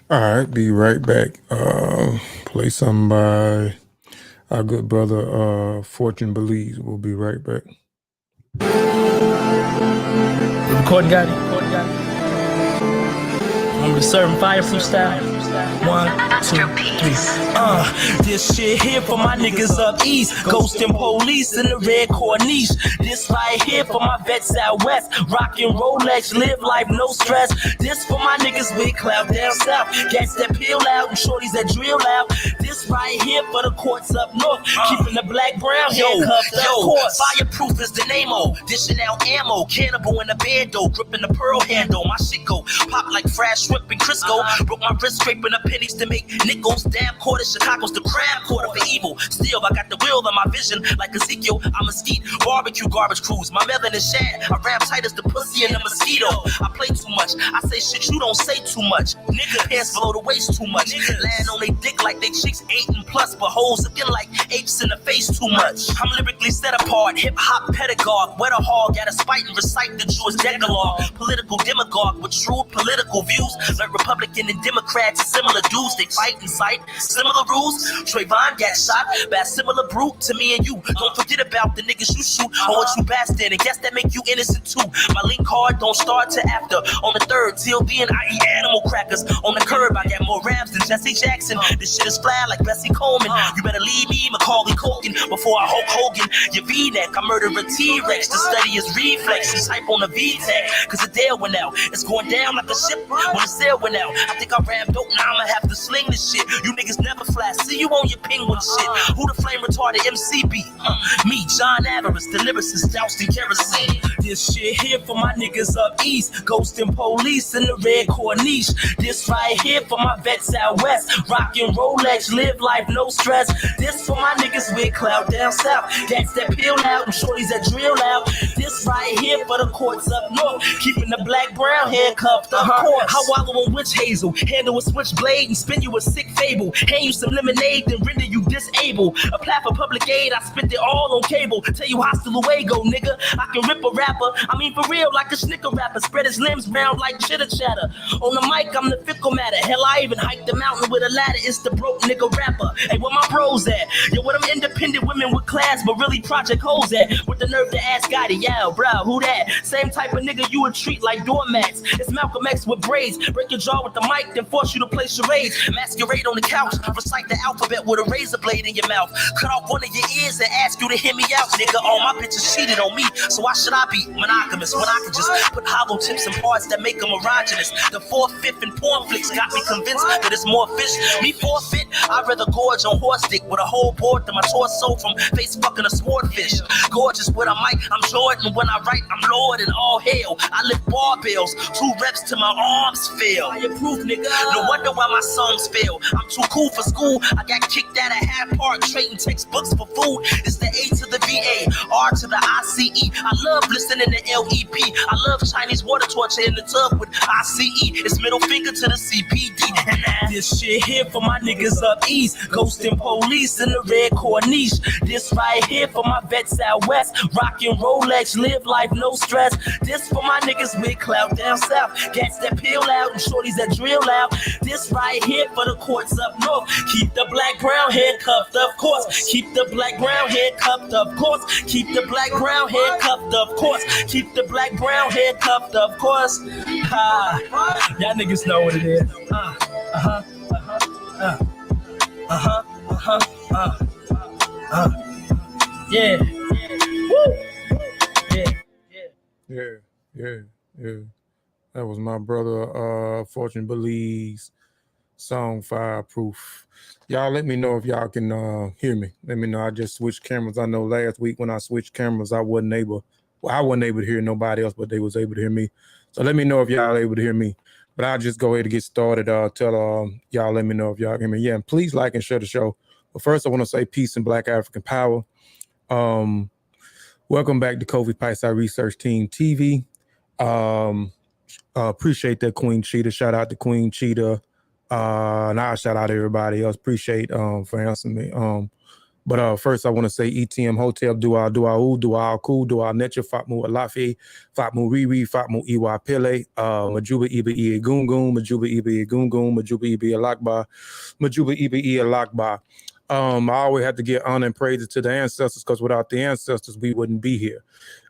All right, be right back. Play something by our good brother Fortune Believes. We'll be right back. Recording got it. I'm the serving fireproof style. 1, 2, 3. This shit here for my niggas up east. Ghosting police in the red corniche. This right here for my vets out west. Rockin' Rolex, live life, no stress. This for my niggas with clout down south. Gats that peel out and shorties that drill out. This right here for the courts up north. Keeping the black brown handcuffed up course. Fireproof is the name-o. Dishing out ammo. Cannibal in the bando. Gripping the pearl handle. My shit go pop like fresh shrimp and Crisco. Broke my wrist scraping the pennies to make nickels. Damn quarter, Chicago's the crab quarter for evil. Still, I got the will on my vision like Ezekiel. I'm a skeet, barbecue garbage crews. My melon is shad. I rap tight as the pussy and the mosquito. I play too much. I say shit you don't say too much. Nigga, pants below the waist too much. Land on they dick like they chicks 8 and plus, but hoes again like apes in the face too much. I'm lyrically set apart, hip hop pedagogue. Wet a hog, got a spite and recite the Jewish Decalogue. Political demagogue with true political views. Like Republican and Democrats, similar dudes. They fight and cite similar rules. Trayvon got shot by a similar brute to me and you. Don't forget about the niggas you shoot or what you bastard, and guess that make you innocent too. My link card don't start till after. On the 3rd, till then I eat animal crackers. On the curb, I got more raps than Jesse Jackson. This shit is fly like Bessie Coleman. You better leave me, Macaulay Culkin, before I Hulk Hogan. Your V-neck, I murder a T-Rex to study his reflexes. Hype on the V-Tech, cause the Dale went out. It's going down like a ship when the sail went out. I think I ran dope, now I'ma have to sling this shit. You niggas never fly, see you on your penguin shit. Who the flame retarded MC be? Me, John Avarice, the lyricist, doused in kerosene. This shit here for my niggas up east. Ghosting police in the red corniche. This right here for my vets out west. Rockin' Rolex, live life, no stress. This for my niggas with clout down south. Gats that peel out and shorties that drill out. This right here for the courts up north. Keeping the black brown handcuffed, of course. I wallow on witch hazel. Handle a switchblade and spin you a sick fable. Hand you some lemonade, then render you disabled. Apply for public aid, I spent it all on cable. Tell you hasta luego, nigga. I can rip a rapper. I mean for real, like a snicker rapper. Spread his limbs round like chitter chatter. On the mic, I'm the fickle matter. Hell, I even hiked the mountain with a ladder. It's the broke nigga rapper. Hey, where my bros at? Yo, where them independent women with class, but really project hoes at? With the nerve to ask Gotti, yo, bro, who that? Same type of nigga you would treat like doormats. It's Malcolm X with braids. Break your jaw with the mic, then force you to play charades. Masquerade on the couch. Recite the alphabet with a razor blade in your mouth. Cut off one of your ears and ask you to hear me out. Nigga, all my bitches cheated on me, so why should I be monogamous when I can just put hollow tips and parts that make them erogenous? The 4th, 5th, and porn flicks got me convinced that it's more fish. Me forfeit, I'd rather gorge on horse dick with a whole board than my torso from face fucking a swordfish. Gorgeous with a mic, I'm Jordan. When I write, I'm Lord and all hail. I lift barbells, 2 reps till my arms fail. Fireproof, nigga. No wonder why my songs fail. I'm too cool for school. I got kicked out of Half Park trading textbooks for food. It's the A to the VA, R to the ICE. I love listening to LEP. I love Chinese water torture in the tub with ICE. It's middle finger to the CPD. This shit here for my niggas up east. Ghosting police in the red corniche. This right here for my vets out west. Rockin' Rolex, live life, no stress. This for my niggas with clout down south. Gats that peel out and shorties that drill out. This right here for the courts up north. Keep the black brown handcuffed, of course. Keep the black brown handcuffed, of course. Keep the black brown handcuffed, of course. Keep the black brown handcuffed, of course. Y'all niggas know what it is. Yeah. Woo. Yeah. That was my brother Fortune Believes song Fireproof. Y'all let me know if y'all can hear me. Let me know. I just switched cameras. I know last week when I switched cameras, I wasn't able to hear nobody else, but they was able to hear me. So let me know if y'all able to hear me. But I'll just go ahead and get started. Tell y'all, let me know if y'all can hear me. Yeah, and please like and share the show. But first, I want to say peace and Black African power. Welcome back to Kofi Piesie Research Team TV. Appreciate that, Queen Cheetah. Shout out to Queen Cheetah. And I'll shout out everybody else. Appreciate for answering me. But first, I want to say ETM Hotel, Dua Cool, Dua Necha, Fatmu Alafi, Fatmu Riri, Fatmu Iwa Pele, Majuba Iba Ie Gungun, Majuba Iba Ie Gungun, Majuba Iba Alakba, Majuba Iba Ie Alakba. I always have to give honor and praises to the ancestors, because without the ancestors, we wouldn't be here.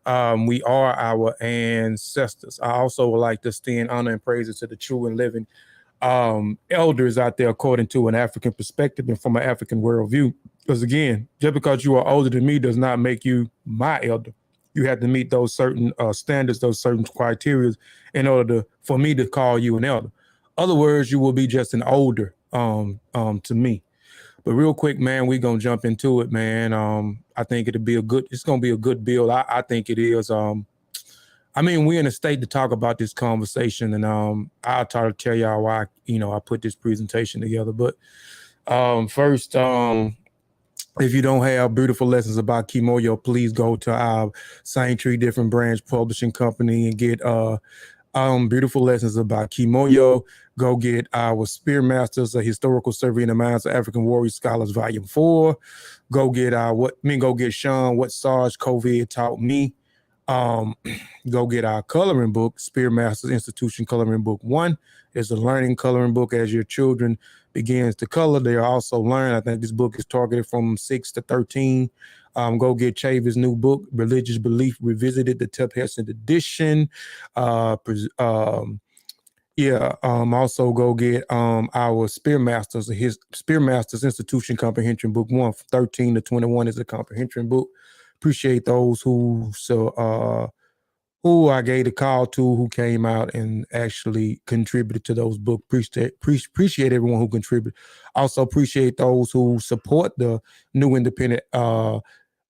We are our ancestors. I also would like to extend honor and praises to the true and living elders out there, according to an African perspective and from an African worldview. Because again, just because you are older than me does not make you my elder. You have to meet those certain standards, those certain criteria in order for me to call you an elder. Other words, you will be just an older to me. But real quick, man, we're gonna jump into it, man. I think it's gonna be a good build. I think it is. I mean, we're in a state to talk about this conversation, and I'll try to tell y'all why, I put this presentation together. But first, if you don't have beautiful lessons about Kimoyo, please go to our Saint Tree Different Branch Publishing Company and get beautiful lessons about Kimoyo. Go get our Spear Masters, a historical survey in the minds of African warrior scholars, Volume 4. Go get go get Sean, What SARS COVID Taught Me. Go get our coloring book, Spear Masters Institution Coloring Book 1. It's a learning coloring book as your children begins to color. They also learn. I think this book is targeted from 6 to 13. Go get Chavis' new book, Religious Belief Revisited, the Tep Hesed edition. Also go get our Spear Masters, his Spear Masters Institution Comprehension Book 1, from 13 to 21 is a comprehension book. Appreciate those who I gave the call to, who came out and actually contributed to those books. Appreciate everyone who contributed. Also appreciate those who support the new independent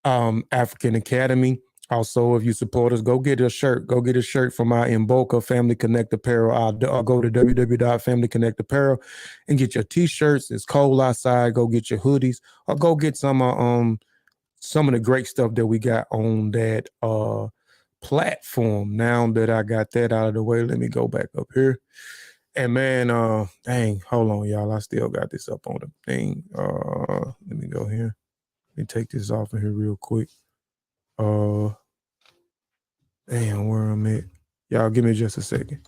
African Academy. Also, if you support us, go get a shirt. Go get a shirt from our Mboka Family Connect Apparel. I'll go to www.family-connect-apparel and get your t-shirts. It's cold outside. Go get your hoodies, or go get some of the great stuff that we got on that platform. Now that I got that out of the way, let me go back up here. And man, dang, hold on, y'all. I still got this up on the thing. Let me go here. Let me take this off of here real quick. Damn, where I'm at. Y'all give me just a second.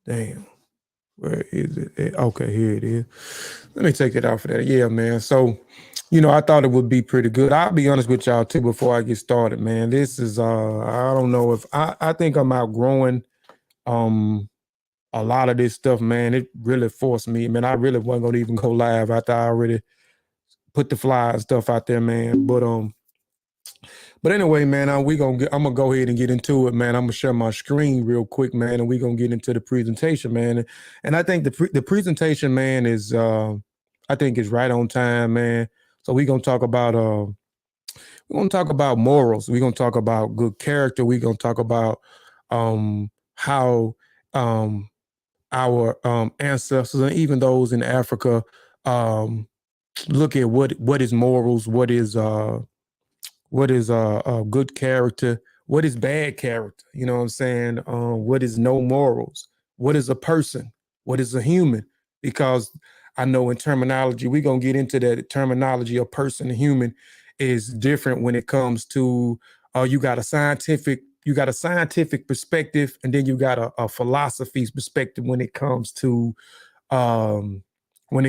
Damn. Where is it? Okay, here it is. Let me take it off of that. Yeah, man. So, I thought it would be pretty good. I'll be honest with y'all too before I get started, man. This is I don't know if I think I'm outgrowing a lot of this stuff, man. It really forced me, man. I really wasn't gonna even go live after I already put the flyer and stuff out there, man. But anyway, man, I'm gonna go ahead and get into it, man. I'm gonna share my screen real quick, man, and we're gonna get into the presentation, man. And I think the presentation, man, is I think is right on time, man. So we're gonna talk about morals. We're gonna talk about good character. We're gonna talk about how our ancestors and even those in Africa look at what is morals, what is good character, what is bad character, you know what I'm saying? What is no morals? What is a person? What is a human? Because I know in terminology, we're gonna get into that terminology of person and human is different when it comes to you got a scientific perspective, and then you got a philosophy's perspective when it comes to what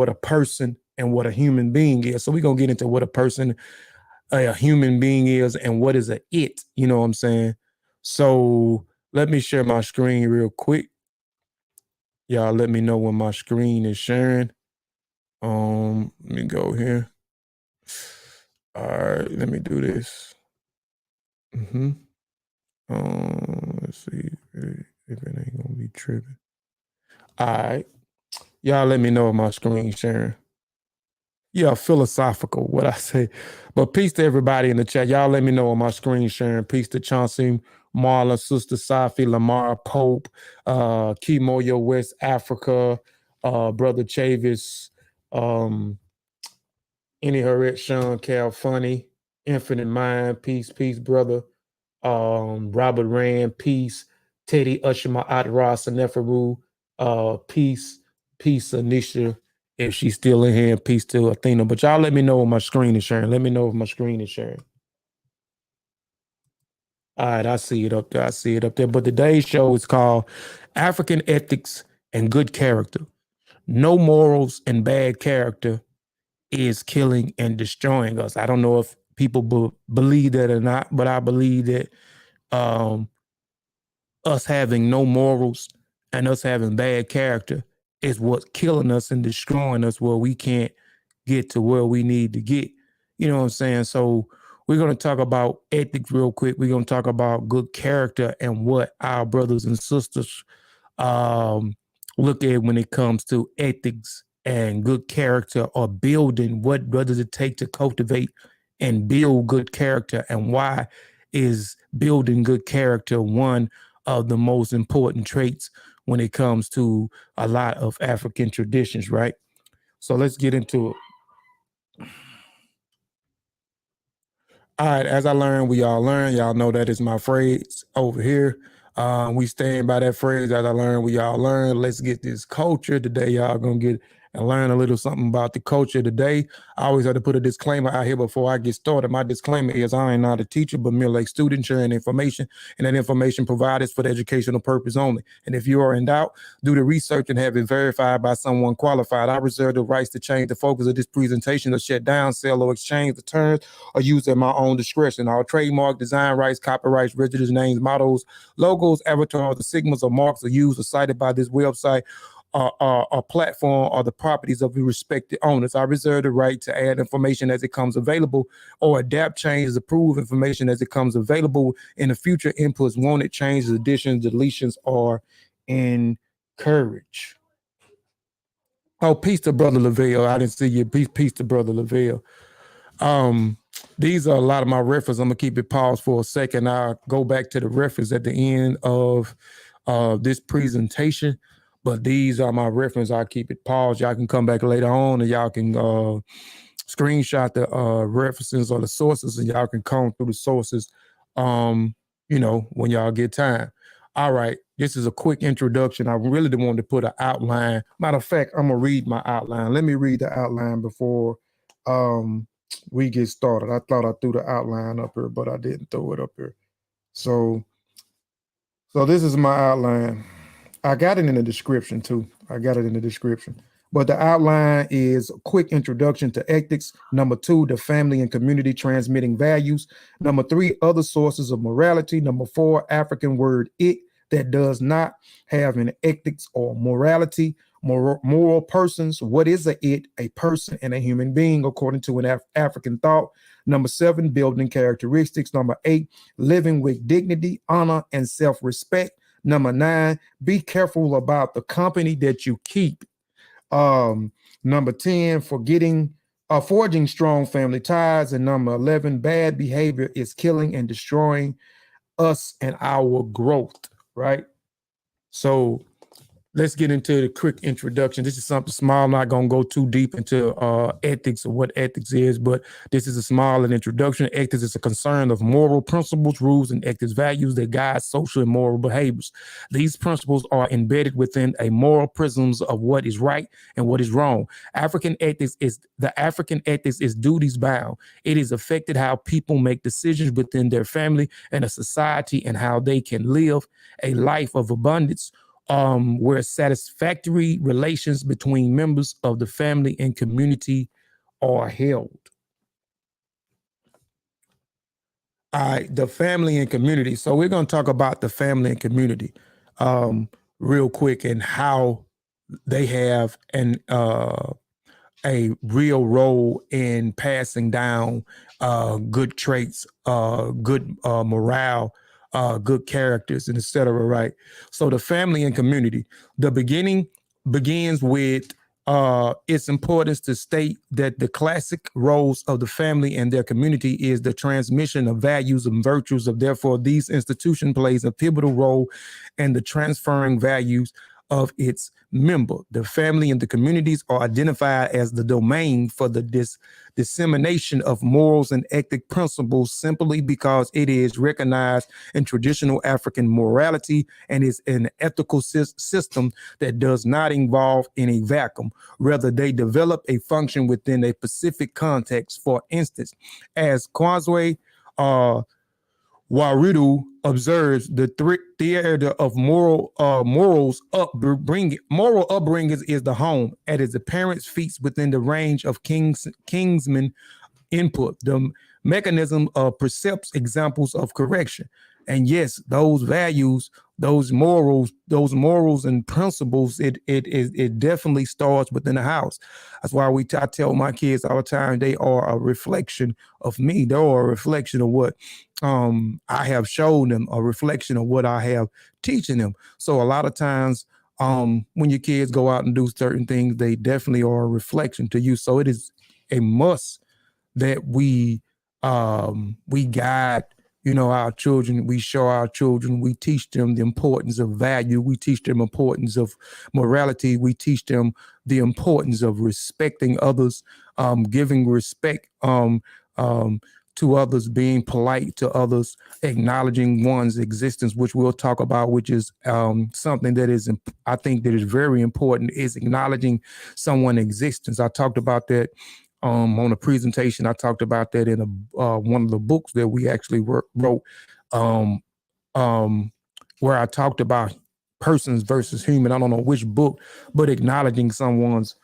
a person and what a human being is. So we're gonna get into what a human being is and what is it, you know what I'm saying? So let me share my screen real quick. Y'all let me know when my screen is sharing. Let me go here. All right, let me do this. Let's see if it ain't gonna be tripping. All right, y'all let me know if my screen sharing. Yeah, philosophical, what I say. But peace to everybody in the chat. Y'all let me know on my screen sharing. Peace to Chauncey, Marla, Sister Safi, Lamar, Pope, Kimoyo, West Africa, Brother Chavis, Any Harriet, Sean, Cal Funny, Infinite Mind, peace, brother. Robert Rand, peace. Teddy Ushma, Ross, and Neferu, peace, Anisha. if she's still in here. Peace to Athena. But y'all let me know if my screen is sharing. Let me know if my screen is sharing. All right, I see it up there. I see it up there. But today's show is called African Ethics and Good Character. No morals and bad character is killing and destroying us. I don't know if people believe that or not, but I believe that us having no morals and us having bad character is what's killing us and destroying us, where we can't get to where we need to get. You know what I'm saying? So we're going to talk about ethics real quick. We're going to talk about good character and what our brothers and sisters look at when it comes to ethics and good character, or building. What does it take to cultivate and build good character, and why is building good character one of the most important traits when it comes to a lot of African traditions, right? So let's get into it. All right, as I learn, we all learn. Y'all know that is my phrase over here. We stand by that phrase, as I learn, we all learn. Let's get this culture today. Y'all gonna get and learn a little something about the culture today. I always have to put a disclaimer out here before I get started. My disclaimer is I am not a teacher, but merely a student sharing information, and that information provided for the educational purpose only. And if you are in doubt, do the research and have it verified by someone qualified. I reserve the rights to change the focus of this presentation, or shut down, sell, or exchange the terms, or use at my own discretion. Our trademark, design rights, copyrights, registers, names, mottos, logos, avatars, the signals, or marks are used or cited by this website or platform or the properties of the respected owners. I reserve the right to add information as it comes available, or adapt, changes, approve information as it comes available in the future. Inputs, wanted, changes, additions, deletions, or encourage. Oh, peace to Brother Lavelle. I didn't see you. Peace to Brother Lavelle. These are a lot of my references. I'm gonna keep it paused for a second. I'll go back to the reference at the end of this presentation, but these are my reference. I'll keep it paused. Y'all can come back later on, and y'all can screenshot the references or the sources, and y'all can comb through the sources, you know, when y'all get time. All right, this is a quick introduction. I really didn't want to put an outline. Matter of fact, I'm gonna read my outline. Let me read the outline before we get started. I thought I threw the outline up here, but I didn't throw it up here. So this is my outline. I got it in the description too. But the outline is a quick introduction to ethics. Number 2, the family and community transmitting values. Number 3, other sources of morality. Number 4, African word it that does not have an ethics or morality. Moral persons. What is a it? A person and a human being, according to an African thought. Number 7, building characteristics. Number 8, living with dignity, honor, and self-respect. Number 9, be careful about the company that you keep. Number 10, forging strong family ties. And number 11, bad behavior is killing and destroying us and our growth, right? So let's get into the quick introduction. This is something small. I'm not going to go too deep into ethics or what ethics is, but this is a small introduction. Ethics is a concern of moral principles, rules, and ethics values that guide social and moral behaviors. These principles are embedded within a moral prisms of what is right and what is wrong. African ethics is duties bound. It is affected how people make decisions within their family and a society, and how they can live a life of abundance, where satisfactory relations between members of the family and community are held. All right, the family and community. So we're going to talk about the family and community real quick, and how they have a real role in passing down good traits, good morale, good characters, and etc. Right. So the family and community, the beginning begins with its importance to state that the classic roles of the family and their community is the transmission of values and virtues. Of therefore, these institution plays a pivotal role in the transferring values of its member. The family and the communities are identified as the domain for the dissemination of morals and ethic principles simply because it is recognized in traditional African morality and is an ethical system that does not evolve in a vacuum. Rather, they develop a function within a specific context. For instance, as Kwazwe Waridu observes, the theater of moral upbringing is the home, and as the parents feats within the range of kingsman input. The mechanism percepts examples of correction. And yes, those values, those morals and principles, it definitely starts within the house. That's why I tell my kids all the time, they are a reflection of me. They are a reflection of what I have shown them, a reflection of what I have teaching them. So a lot of times when your kids go out and do certain things, they definitely are a reflection to you. So it is a must that we guide, our children. We show our children, we teach them the importance of value. We teach them importance of morality. We teach them the importance of respecting others, giving respect to others, being polite to others, acknowledging one's existence, which we'll talk about, which is something that is, I think that is very important, is acknowledging someone's existence. I talked about that on a presentation. I talked about that in one of the books that we actually wrote, where I talked about persons versus human. I don't know which book, but acknowledging someone's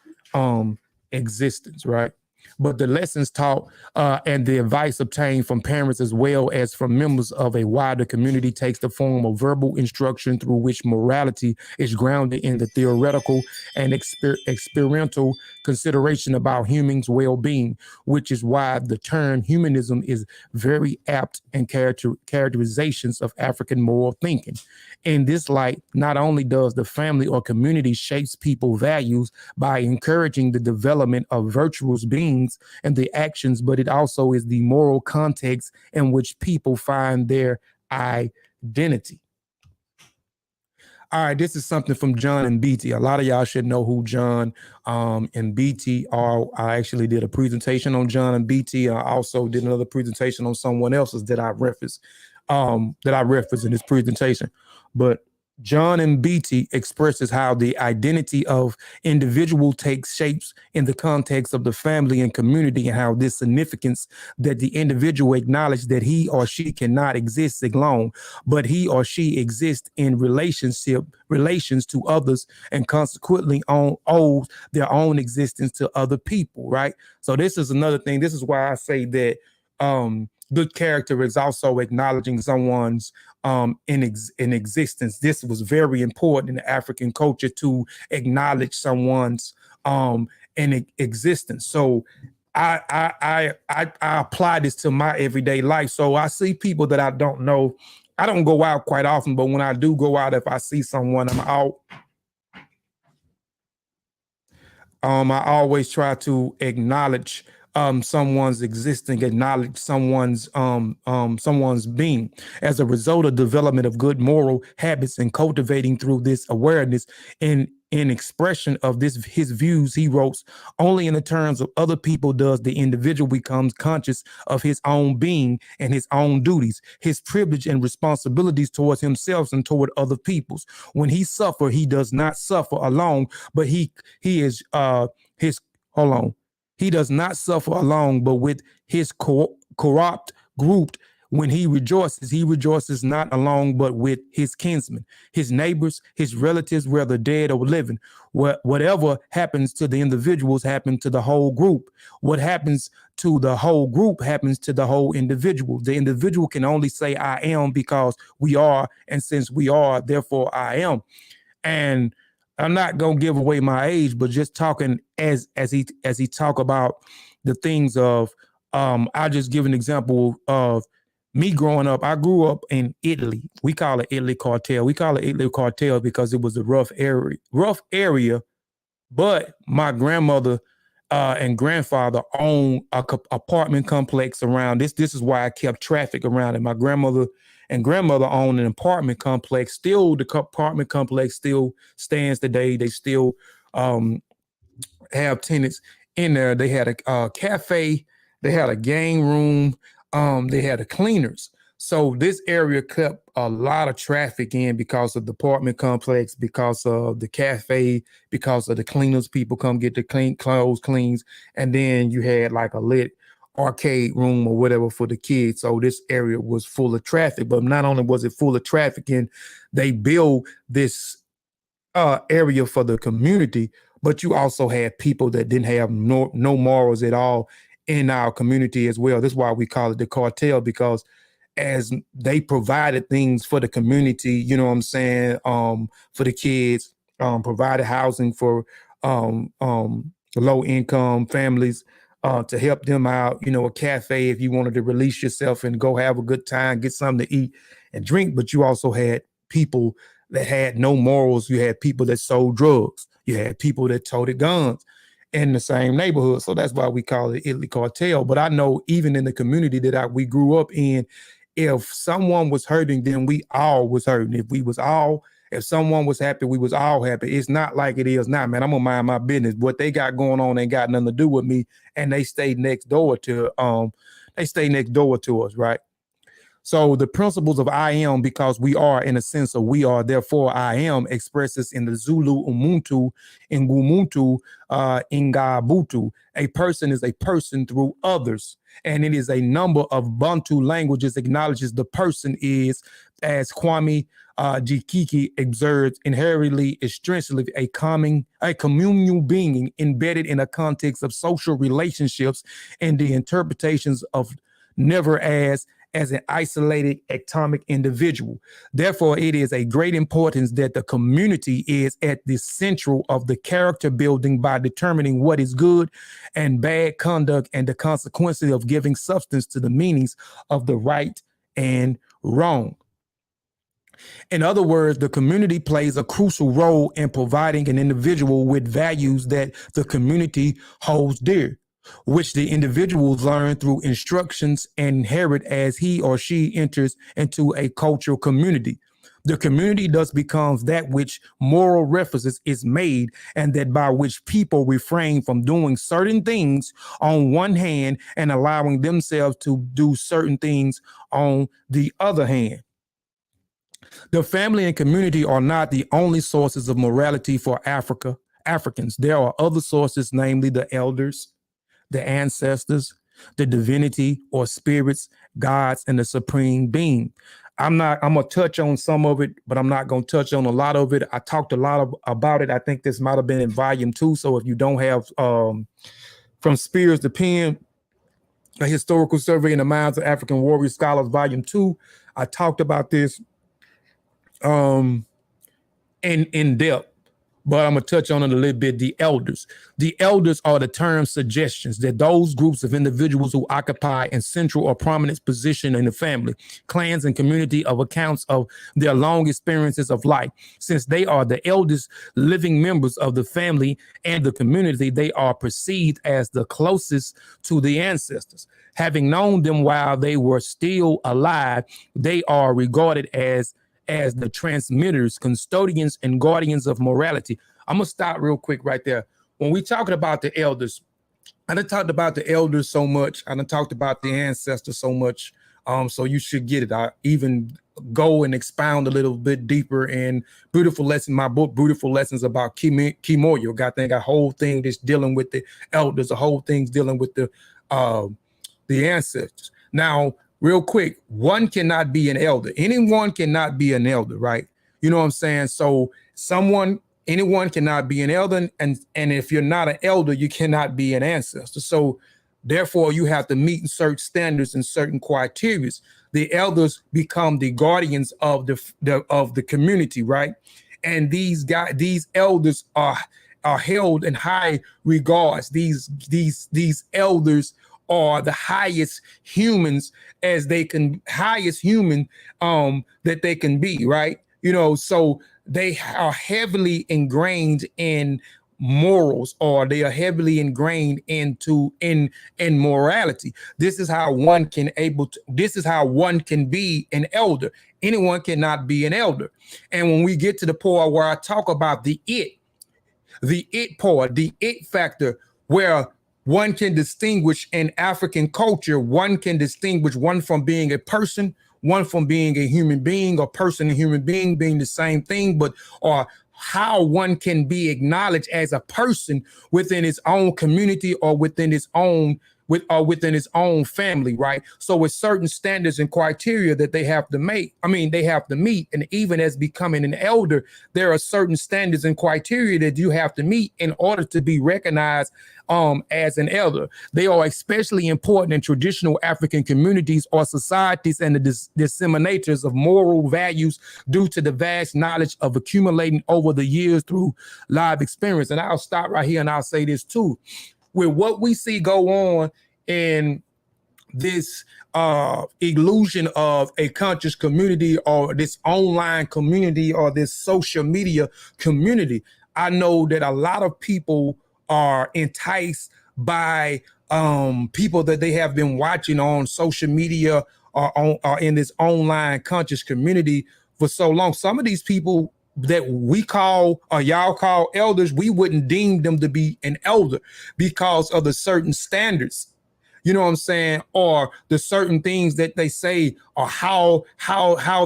existence, right? But the lessons taught and the advice obtained from parents as well as from members of a wider community takes the form of verbal instruction through which morality is grounded in the theoretical and experiential consideration about humans' well-being, which is why the term humanism is very apt in characterizations of African moral thinking. In this light, not only does the family or community shapes people's values by encouraging the development of virtuous beings and the actions, but it also is the moral context in which people find their identity. All right, this is something from John and Beatty. A lot of y'all should know who John and Beatty are. I actually did a presentation on John and Beatty. I also did another presentation on someone else's that I referenced in this presentation. But John and Beatty expresses how the identity of individual takes shapes in the context of the family and community, and how this significance that the individual acknowledge that he or she cannot exist alone, but he or she exists in relations to others, and consequently owes their own existence to other people, right? So this is another thing. This is why I say that good character is also acknowledging someone's in existence. This was very important in the African culture, to acknowledge someone's in existence. So I apply this to my everyday life. So I see people that I don't know. I don't go out quite often, but when I do go out, if I see someone, I'm out. I always try to acknowledge someone's existing, acknowledge someone's being. As a result of development of good moral habits and cultivating through this awareness in expression of his views, he wrote, only in the terms of other people does the individual becomes conscious of his own being and his own duties, his privilege and responsibilities towards himself and toward other peoples. When he suffer, he does not suffer alone, but he does not suffer alone, but with his corrupt group. When he rejoices not alone, but with his kinsmen, his neighbors, his relatives, whether dead or living. Whatever happens to the individuals happens to the whole group. What happens to the whole group happens to the whole individual. The individual can only say I am because we are, and since we are, therefore I am. And I'm not gonna give away my age, but just talking as he talk about the things of I'll just give an example of me growing up. I grew up in Italy. We call it Italy cartel. We call it Italy cartel because it was a rough area. But my grandmother and grandfather owned a apartment complex around this. This is why I kept traffic around it. My grandmother and grandmother owned an apartment complex. Still, the apartment complex still stands today. They still have tenants in there. They had a cafe. They had a game room. They had a cleaners. So this area kept a lot of traffic in because of the apartment complex, because of the cafe, because of the cleaners. People come get the clean clothes cleans. And then you had like a lit arcade room or whatever for the kids. So this area was full of traffic. But not only was it full of traffic, and they built this area for the community, but you also had people that didn't have no morals at all in our community as well. That's why we call it the cartel, because as they provided things for the community, you know what I'm saying, for the kids, provided housing for low income families, to help them out, you know, a cafe if you wanted to release yourself and go have a good time, get something to eat and drink. But you also had people that had no morals. You had people that sold drugs. You had people that toted guns in the same neighborhood. So that's why we call it Italy cartel. But I know even in the community that we grew up in, if someone was hurting, then we all was hurting. If someone was happy, we was all happy. It's not like it is now, man. I'm gonna mind my business. What they got going on ain't got nothing to do with me. And they stay next door to us, right? So the principles of I am, because we are, in a sense of we are, therefore I am, expresses in the Zulu Umuntu, Ngumuntu, Ngabutu. A person is a person through others. And it is a number of Bantu languages acknowledges the person is, as Kwame Jikiki observes, inherently, extrinsically, a communal being embedded in a context of social relationships and the interpretations of never as an isolated atomic individual. Therefore, it is a great importance that the community is at the central of the character building by determining what is good and bad conduct and the consequences of giving substance to the meanings of the right and wrong. In other words, the community plays a crucial role in providing an individual with values that the community holds dear, which the individuals learn through instructions and inherit as he or she enters into a cultural community. The community thus becomes that which moral references is made, and that by which people refrain from doing certain things on one hand and allowing themselves to do certain things on the other hand. The family and community are not the only sources of morality for Africans. There are other sources, namely the elders, the ancestors, the divinity or spirits, gods, and the supreme being. I'm gonna touch on some of it, but I'm not gonna touch on a lot of it. I talked a lot about it. I think this might have been in volume 2. So if you don't have From Spears to Pen, a historical survey in the minds of African warrior scholars, volume 2, I talked about this in depth. But I'm going to touch on it a little bit. The elders. The elders are the term suggestions that those groups of individuals who occupy a central or prominent position in the family, clans, and community of accounts of their long experiences of life. Since they are the eldest living members of the family and the community, they are perceived as the closest to the ancestors. Having known them while they were still alive, they are regarded as the transmitters, custodians, and guardians of morality. I'm going to stop real quick right there. When we talking about the elders, I done talked about the elders so much. I done talked about the ancestors so much. So you should get it. I even go and expound a little bit deeper in Beautiful Lesson, my book, Beautiful Lessons about Kimoyo. Got a whole thing that's dealing with the elders, a whole thing's dealing with the ancestors. Now, real quick, one cannot be an elder. Anyone cannot be an elder, right? You know what I'm saying? So anyone cannot be an elder. And if you're not an elder, you cannot be an ancestor. So therefore, you have to meet certain standards and certain criteria. The elders become the guardians of the community, right? And these elders are held in high regards. These elders are the highest humans that they can be, right? You know, so they are heavily ingrained in morals, or they are heavily ingrained into in morality. This is how one can be an elder. Anyone cannot be an elder. And when we get to the part where I talk about the it part, the it factor, where one can distinguish in African culture, one can distinguish one from being a person, one from being a human being, or person and human being being the same thing, but or how one can be acknowledged as a person within its own community or within its own within its own family, right? So with certain standards and criteria that they have to meet, and even as becoming an elder, there are certain standards and criteria that you have to meet in order to be recognized as an elder. They are especially important in traditional African communities or societies and the disseminators of moral values due to the vast knowledge of accumulating over the years through live experience. And I'll stop right here and I'll say this too. With what we see go on in this illusion of a conscious community, or this online community, or this social media community, I know that a lot of people are enticed by people that they have been watching on social media or in this online conscious community for so long. Some of these people that we call or y'all call elders, we wouldn't deem them to be an elder because of the certain standards, you know what I'm saying, or the certain things that they say, or how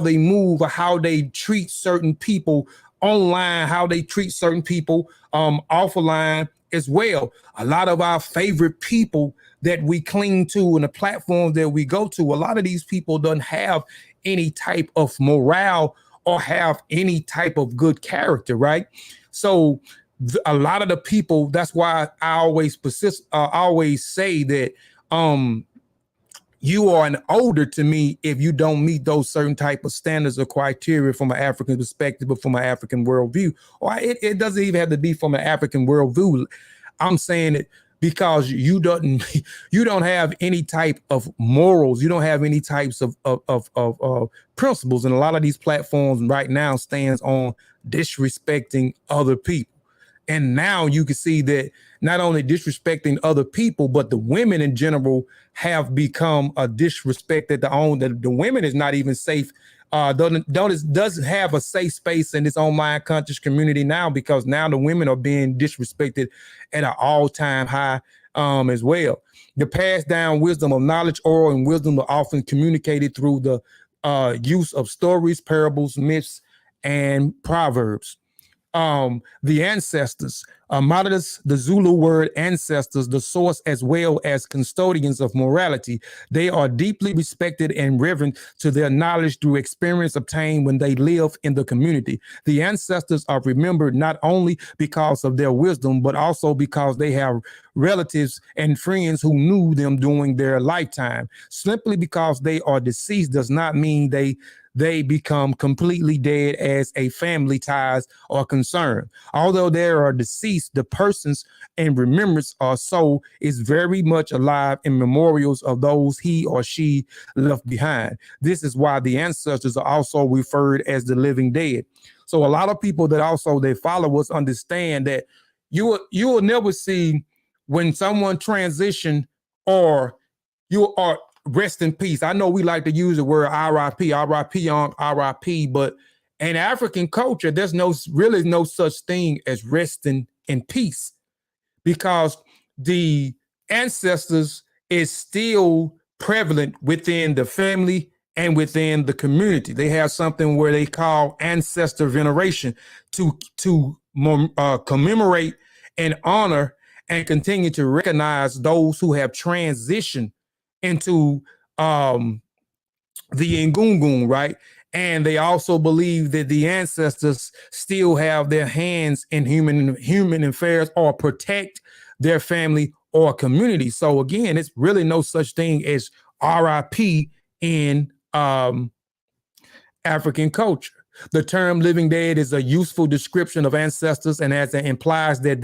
they move, or how they treat certain people online, how they treat certain people offline as well. A lot of our favorite people that we cling to and the platforms that we go to, a lot of these people don't have any type of morale or have any type of good character, right? So a lot of the people, that's why I always say that you are an older to me if you don't meet those certain type of standards or criteria from an African perspective, but from an African worldview. Or it doesn't even have to be from an African worldview. I'm saying it because you don't have any type of morals, you don't have any types of principles, and a lot of these platforms right now stands on disrespecting other people. And now you can see that not only disrespecting other people, but the women in general have become a disrespect that the women is not even safe. Doesn't have a safe space in this online conscious community now, because now the women are being disrespected at an all-time high as well. The passed down wisdom of knowledge, oral and wisdom are often communicated through the use of stories, parables, myths, and proverbs. The ancestors, Madadas, the Zulu word ancestors, the source as well as custodians of morality. They are deeply respected and reverent to their knowledge through experience obtained when they live in the community. The ancestors are remembered not only because of their wisdom, but also because they have relatives and friends who knew them during their lifetime. Simply because they are deceased does not mean they become completely dead as a family ties are concerned. Although they are deceased, the persons in remembrance or soul is very much alive in memorials of those he or she left behind. This is why the ancestors are also referred as the living dead. So a lot of people that follow us understand that you will never see when someone transition or you are rest in peace. I know we like to use the word RIP on RIP, but in African culture, there's really no such thing as resting in peace, because the ancestors is still prevalent within the family and within the community. They have something where they call Ancestor Veneration to commemorate and honor and continue to recognize those who have transitioned into the Ngungun, right? And they also believe that the ancestors still have their hands in human affairs or protect their family or community. So again, it's really no such thing as RIP in African culture. The term living dead is a useful description of ancestors, and as it implies that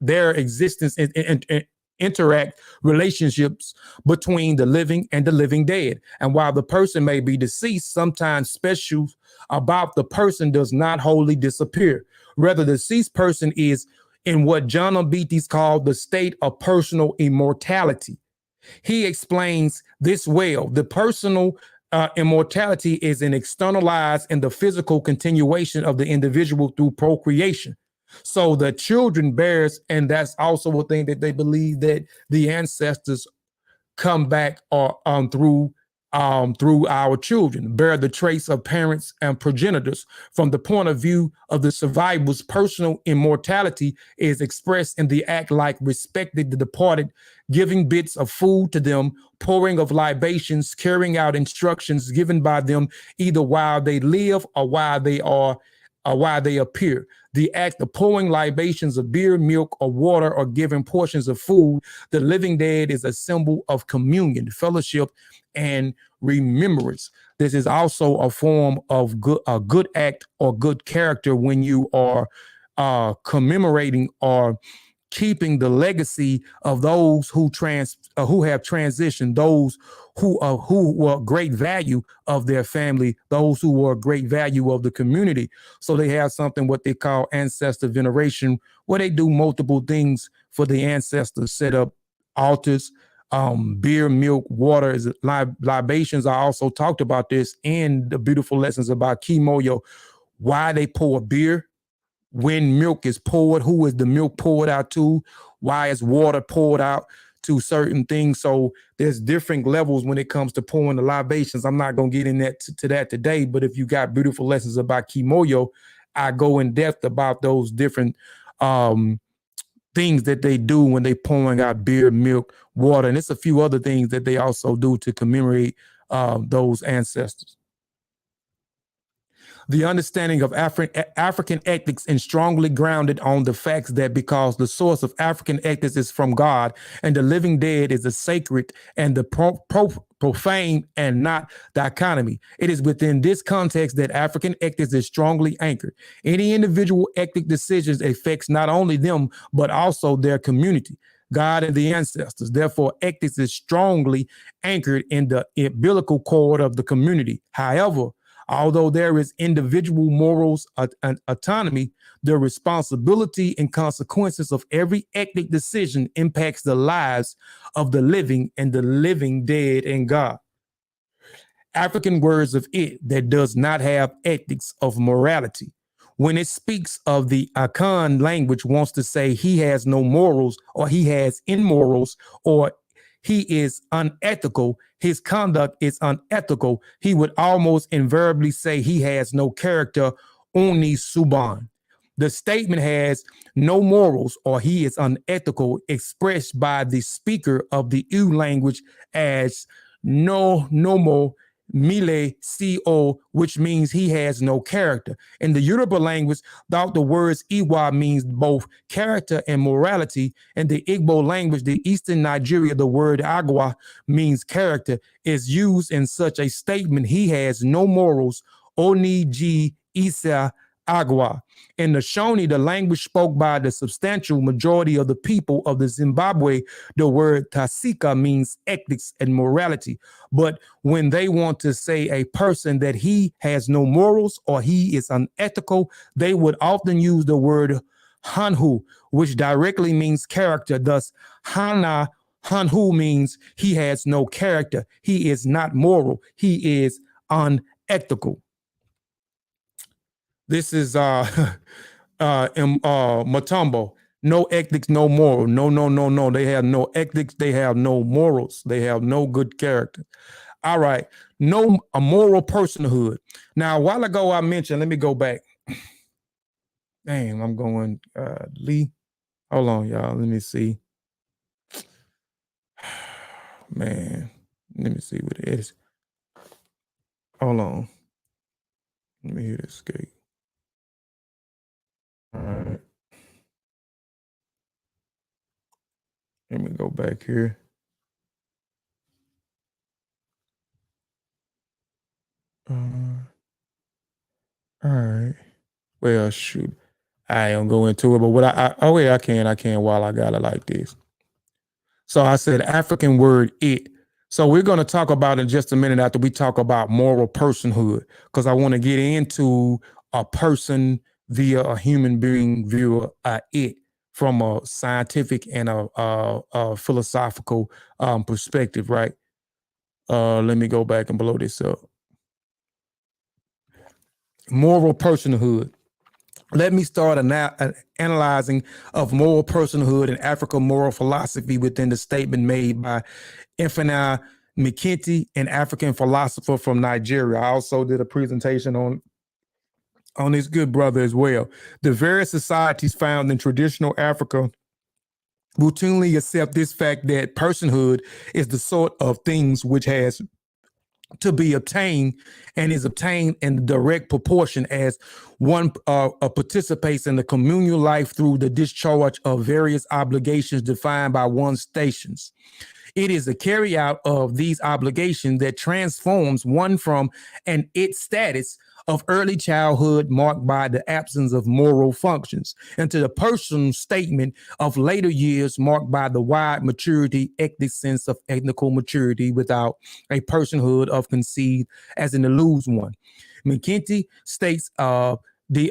their existence in interact relationships between the living and the living dead. And while the person may be deceased, sometimes special about the person does not wholly disappear. Rather, the deceased person is in what John Beatties called the state of personal immortality. He explains this well. The personal immortality is an externalized and the physical continuation of the individual through procreation. So the children bears, and that's also a thing that they believe that the ancestors come back or through our children, bear the traits of parents and progenitors. From the point of view of the survivor's personal immortality is expressed in the act like respecting the departed, giving bits of food to them, pouring of libations, carrying out instructions given by them either while they live or while they appear. The act of pouring libations of beer, milk, or water, or giving portions of food, the living dead, is a symbol of communion, fellowship, and remembrance. This is also a form of a good act or good character when you are commemorating or keeping the legacy of those who have transitioned, those who were great value of their family, those who were great value of the community. So they have something what they call ancestor veneration, where they do multiple things for the ancestors, set up altars, beer, milk, water, libations. I also talked about this in the beautiful lessons about Kimoyo, why they pour beer, when milk is poured, who is the milk poured out to, why is water poured out to certain things. So there's different levels when it comes to pouring the libations. I'm not going to get in to that today, but if you got beautiful lessons about Kimoyo, I go in depth about those different things that they do when they pouring out beer, milk, water, and it's a few other things that they also do to commemorate those ancestors. The understanding of African ethics is strongly grounded on the facts that because the source of African ethics is from God and the living dead is the sacred and the profane and not dichotomy. It is within this context that African ethics is strongly anchored. Any individual ethic decisions affects not only them, but also their community, God and the ancestors. Therefore, ethics is strongly anchored in the umbilical cord of the community. However, although there is individual morals and autonomy, the responsibility and consequences of every ethnic decision impacts the lives of the living and the living dead in God. African words of it that does not have ethics of morality. When it speaks of the Akan language wants to say he has no morals or he has immorals or he is unethical, his conduct is unethical, he would almost invariably say he has no character, uni suban. The statement has no morals or he is unethical expressed by the speaker of the U language as no nomo mile co, which means he has no character. In the Yoruba language, though the words Iwa means both character and morality. In the Igbo language, the Eastern Nigeria, the word agua means character, is used in such a statement. He has no morals. Oni ji isa agua. In the Shoni, the language spoke by the substantial majority of the people of the Zimbabwe, the word tasika means ethics and morality. But when they want to say a person that he has no morals or he is unethical, they would often use the word hanhu, which directly means character. Thus, hanhu means he has no character. He is not moral. He is unethical. This is Matumbo. No ethics, no moral. No. They have no ethics. They have no morals. They have no good character. All right. No, a moral personhood. Now, a while ago, I mentioned, let me go back. Damn, I'm going, Lee. Hold on, y'all. Let me see. Man, let me see what it is. Hold on. Let me hear this skate. All right. Let me go back here. All right. Well, shoot. I don't go into it, but what I can while I got it like this. So I said African word it. So we're going to talk about in just a minute after we talk about moral personhood, because I want to get into a person via a human being via it. from a scientific and a philosophical perspective, right? Let me go back and blow this up. Moral personhood. Let me start analyzing of moral personhood and African moral philosophy within the statement made by Ifeanyi McKenty, an African philosopher from Nigeria. I also did a presentation on this good brother as well. The various societies found in traditional Africa routinely accept this fact that personhood is the sort of things which has to be obtained and is obtained in direct proportion as one participates in the communal life through the discharge of various obligations defined by one's stations. It is the carryout of these obligations that transforms one from an it status of early childhood marked by the absence of moral functions into the personal statement of later years marked by the wide maturity, ethnic sense of ethnical maturity without a personhood of conceived as an elusive one. McKenty states the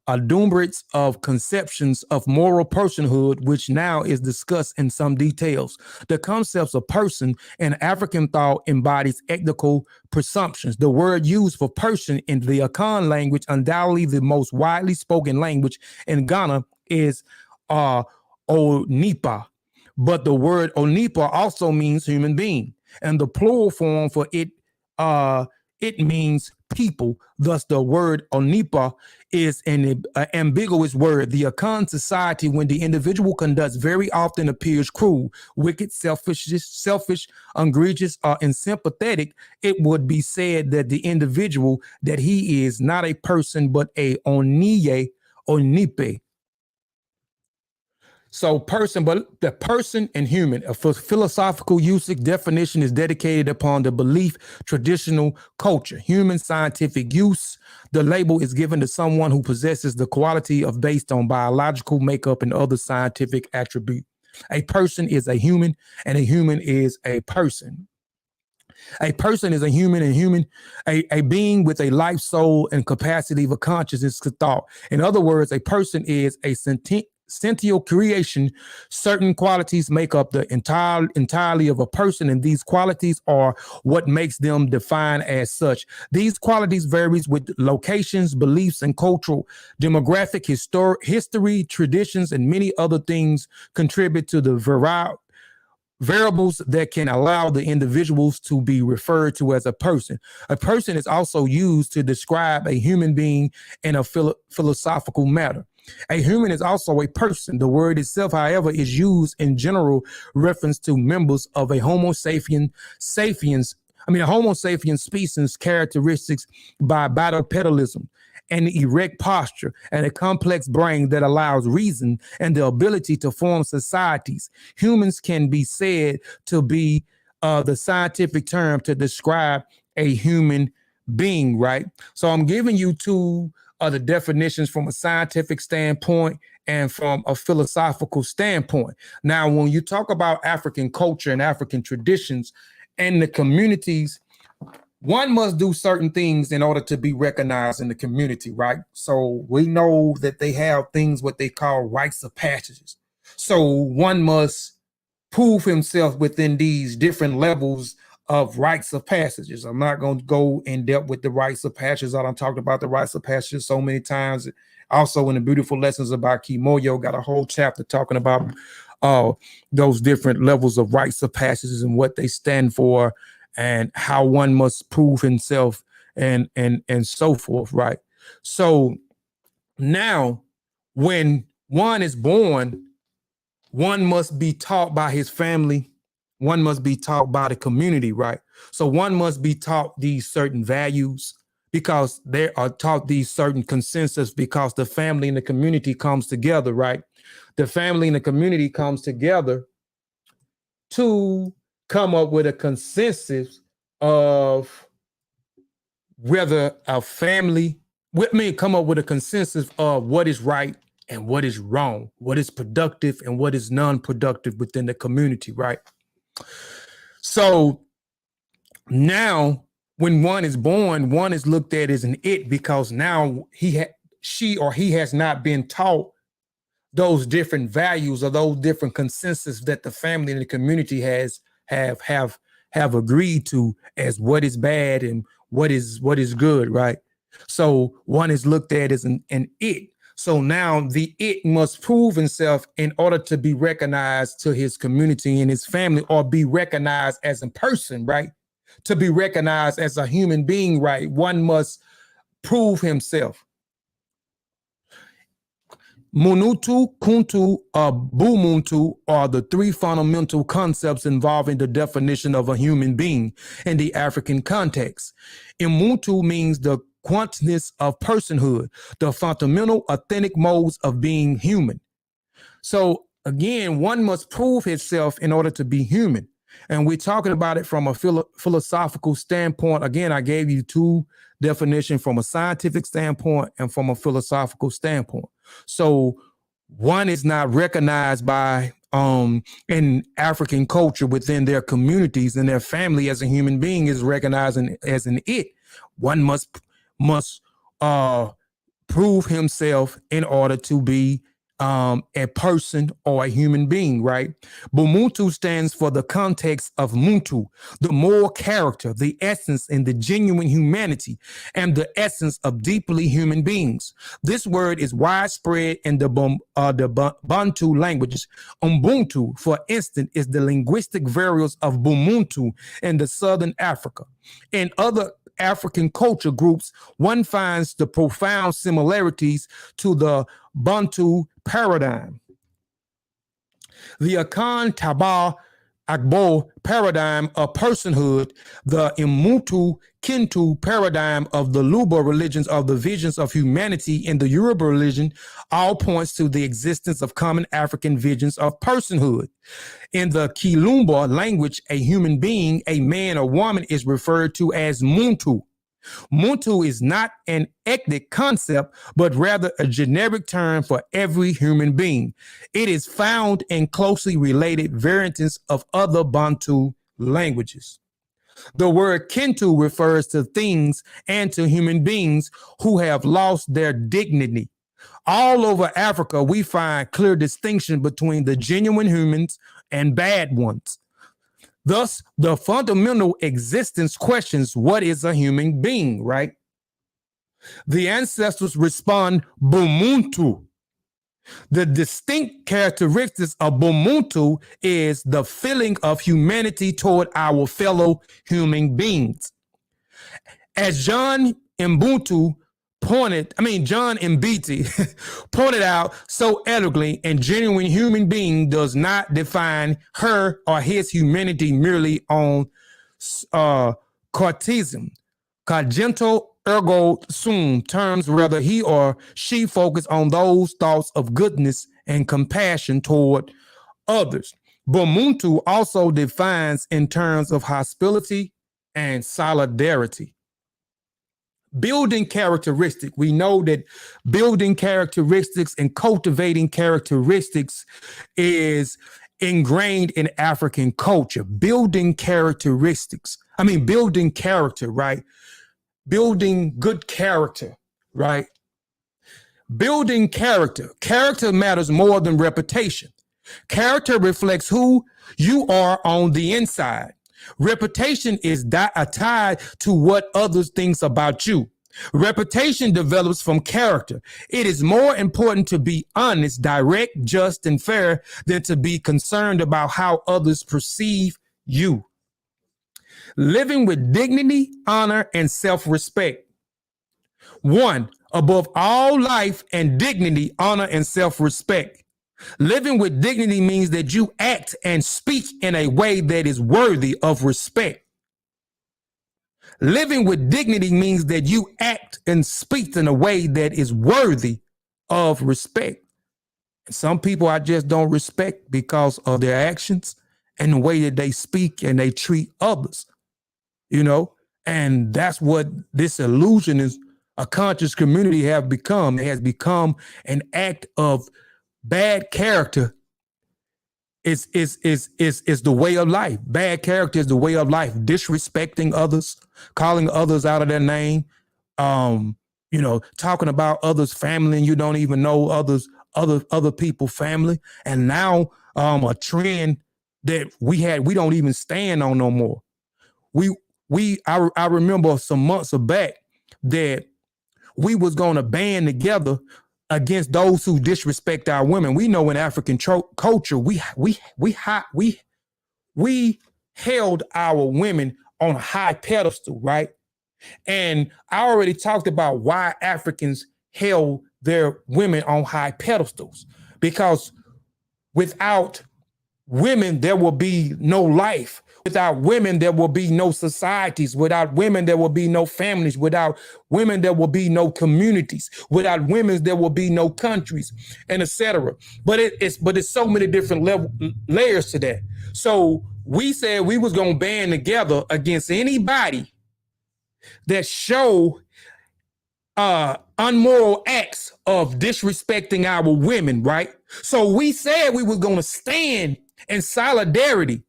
adumbrates of conceptions of moral personhood, which now is discussed in some details. The concepts of person in African thought embodies ethnical presumptions. The word used for person in the Akan language, undoubtedly the most widely spoken language in Ghana, is Onipa. But the word Onipa also means human being, and the plural form for it means people. Thus, the word Onipa is an ambiguous word. The Akan society, when the individual conducts, very often appears cruel, wicked, selfish, egregious, or unsympathetic. It would be said that the individual, that he is not a person, but a Oniye, Onipe. So person, but the person and human, a philosophical usage definition is dedicated upon the belief, traditional culture, human scientific use. The label is given to someone who possesses the quality of based on biological makeup and other scientific attribute. A person is a human, and a human is a person. A person is a human, and a being with a life, soul, and capacity of a consciousness to thought. In other words, a person is a sentient creation. Certain qualities make up the entirely of a person, and these qualities are what makes them defined as such. These qualities varies with locations, beliefs, and cultural, demographic, history, traditions, and many other things contribute to the variables that can allow the individuals to be referred to as a person. A person is also used to describe a human being in a philosophical matter. A human is also a person. The word itself, however, is used in general reference to members of a Homo sapiens species characteristics by bipedalism, an erect posture, and a complex brain that allows reason and the ability to form societies. Humans can be said to be the scientific term to describe a human being, right? So I'm giving you two of the definitions from a scientific standpoint and from a philosophical standpoint. Now, when you talk about African culture and African traditions and the communities, one must do certain things in order to be recognized in the community, right? So we know that they have things what they call rites of passages. So one must prove himself within these different levels of rites of passages. I'm not going to go in depth with the rites of passages. I done talked about the rites of passages so many times. Also in the beautiful lessons about Kimoyo, got a whole chapter talking about those different levels of rites of passages and what they stand for and how one must prove himself and so forth, right? So now when one is born, one must be taught by his family. One must be taught by the community, right? So one must be taught these certain values because they are taught these certain consensus because the family and the community comes together, right? The family and the community comes together to come up with a consensus of whether a family, come up with a consensus of what is right and what is wrong, what is productive and what is non-productive within the community, right? So now when one is born, one is looked at as an it because now she or he has not been taught those different values or those different consensus that the family and the community have agreed to as what is bad and what is good, right? So one is looked at as an it. So now the it must prove himself in order to be recognized to his community and his family, or be recognized as a person, right? To be recognized as a human being, right? One must prove himself. Muntu, Kuntu, or Bumuntu are the three fundamental concepts involving the definition of a human being in the African context. Muntu means the quantness of personhood, the fundamental authentic modes of being human. So again, one must prove himself in order to be human. And we're talking about it from a philosophical standpoint. Again, I gave you two definitions, from a scientific standpoint and from a philosophical standpoint. So one is not recognized by in African culture within their communities and their family as a human being is recognized as an it. One must prove himself in order to be a person or a human being, right? Bumuntu stands for the context of Muntu, the moral character, the essence and the genuine humanity, and the essence of deeply human beings. This word is widespread in the Bantu languages. Ubuntu, for instance, is the linguistic variant of Bumuntu in the Southern Africa. In other African culture groups, one finds the profound similarities to the Bantu paradigm. The Akan Taba Agbo paradigm of personhood, the Imuntu Kintu paradigm of the Luba religions of the visions of humanity, and the Yoruba religion all points to the existence of common African visions of personhood. In the Kilumba language, a human being, a man or woman, is referred to as Muntu. Muntu is not an ethnic concept, but rather a generic term for every human being. It is found in closely related variants of other Bantu languages. The word Kintu refers to things and to human beings who have lost their dignity. All over Africa, we find clear distinction between the genuine humans and bad ones. Thus, the fundamental existence questions, what is a human being, right? The ancestors respond, Bumuntu. The distinct characteristics of Bumuntu is the feeling of humanity toward our fellow human beings. As John Mbiti pointed out so elegantly, a genuine human being does not define her or his humanity merely on Cartesian, cogento ergo sum terms, rather he or she focus on those thoughts of goodness and compassion toward others. Bumuntu also defines in terms of hospitality and solidarity. Building characteristics. We know that building characteristics and cultivating characteristics is ingrained in African culture. Building characteristics. Building character, right? Building good character, right? Building character. Character matters more than reputation. Character reflects who you are on the inside. Reputation is tied to what others think about you. Reputation develops from character. It is more important to be honest, direct, just, and fair than to be concerned about how others perceive you. Living with dignity, honor, and self-respect. 1. Above all life and dignity, honor, and self-respect. Living with dignity means that you act and speak in a way that is worthy of respect. Living with dignity means that you act and speak in a way that is worthy of respect. Some people I just don't respect because of their actions and the way that they speak and they treat others, and that's what this illusion is. A conscious community have become. It has become an act of bad character. Is the way of life. Bad character is the way of life. Disrespecting others, calling others out of their name, talking about others' family and you don't even know others' other people family, and now a trend that we don't even stand on no more. I remember some months back that we was gonna band together against those who disrespect our women. We know in African culture, we held our women on a high pedestal, right? And I already talked about why Africans held their women on high pedestals, because without women, there will be no life. Without women, there will be no societies. Without women, there will be no families. Without women, there will be no communities. Without women, there will be no countries, and etc. But it's so many different layers to that. So we said we was gonna band together against anybody that show unmoral acts of disrespecting our women, right? So we said we was gonna stand in solidarity.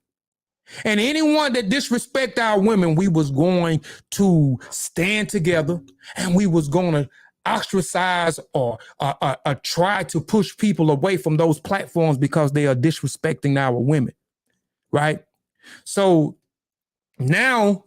And anyone that disrespect our women, we was going to stand together, and we was going to ostracize or try to push people away from those platforms because they are disrespecting our women, right? So now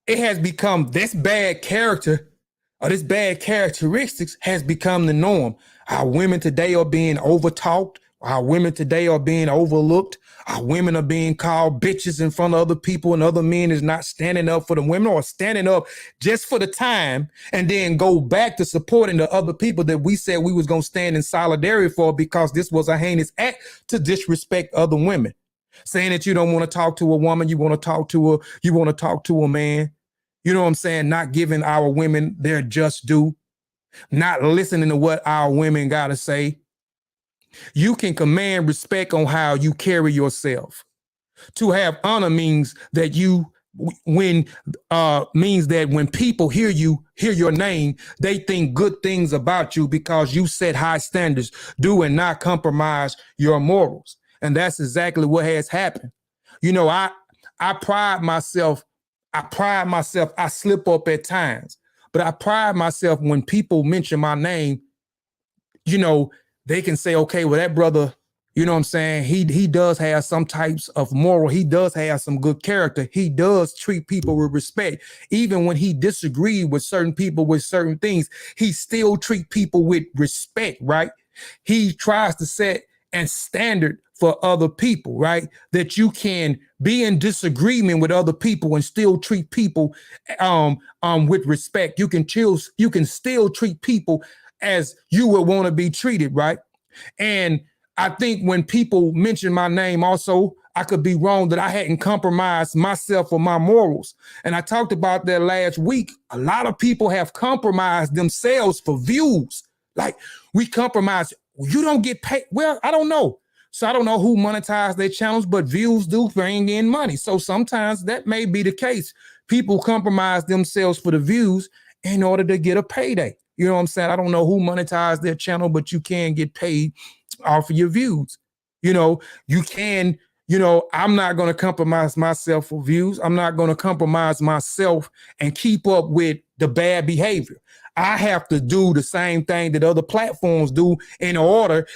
it has become this bad character, or this bad characteristics has become the norm. Our women today are being overtalked. Our women today are being overlooked. Our women are being called bitches in front of other people, and other men is not standing up for the women, or standing up just for the time and then go back to supporting the other people that we said we was going to stand in solidarity for, because this was a heinous act to disrespect other women. Saying that you don't want to talk to a woman, you want to talk to a man. You know what I'm saying? Not giving our women their just due, not listening to what our women got to say. You can command respect on how you carry yourself. To have honor means that when people hear your name, they think good things about you because you set high standards, do and not compromise your morals. And that's exactly what has happened. You know, I pride myself. I slip up at times, but I pride myself when people mention my name. You know, they can say, okay, well, that brother, you know what I'm saying? He does have some types of moral. He does have some good character. He does treat people with respect. Even when he disagreed with certain people with certain things, he still treat people with respect, right? He tries to set a standard for other people, right? That you can be in disagreement with other people and still treat people with respect. You can still treat people as you would want to be treated, right? And I think when people mention my name also, I could be wrong that I hadn't compromised myself or my morals. And I talked about that last week. A lot of people have compromised themselves for views. Like, we compromise. You don't get paid. Well, I don't know. So I don't know who monetized their channels, but views do bring in money. So sometimes that may be the case. People compromise themselves for the views in order to get a payday. You know what I'm saying? I don't know who monetized their channel, but you can get paid off of your views. You know, you can, you know, I'm not going to compromise myself for views. I'm not going to compromise myself and keep up with the bad behavior. I have to do the same thing that other platforms do in order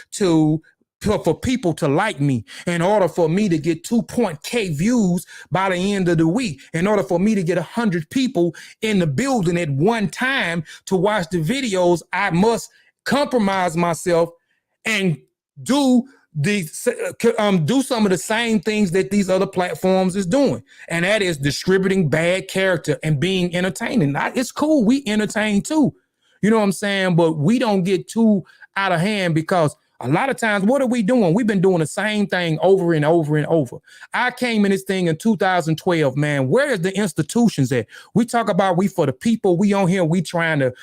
for people to like me, in order for me to get 2.k views by the end of the week, in order for me to get 100 people in the building at one time to watch the videos. I must compromise myself and do some of the same things that these other platforms is doing, and that is distributing bad character and being entertaining. It's cool, we entertain too, you know what I'm saying, but we don't get too out of hand, because a lot of times, what are we doing? We've been doing the same thing over and over and over. I came in this thing in 2012, man. Where is the institutions at? We talk about we for the people. We on here, we trying to,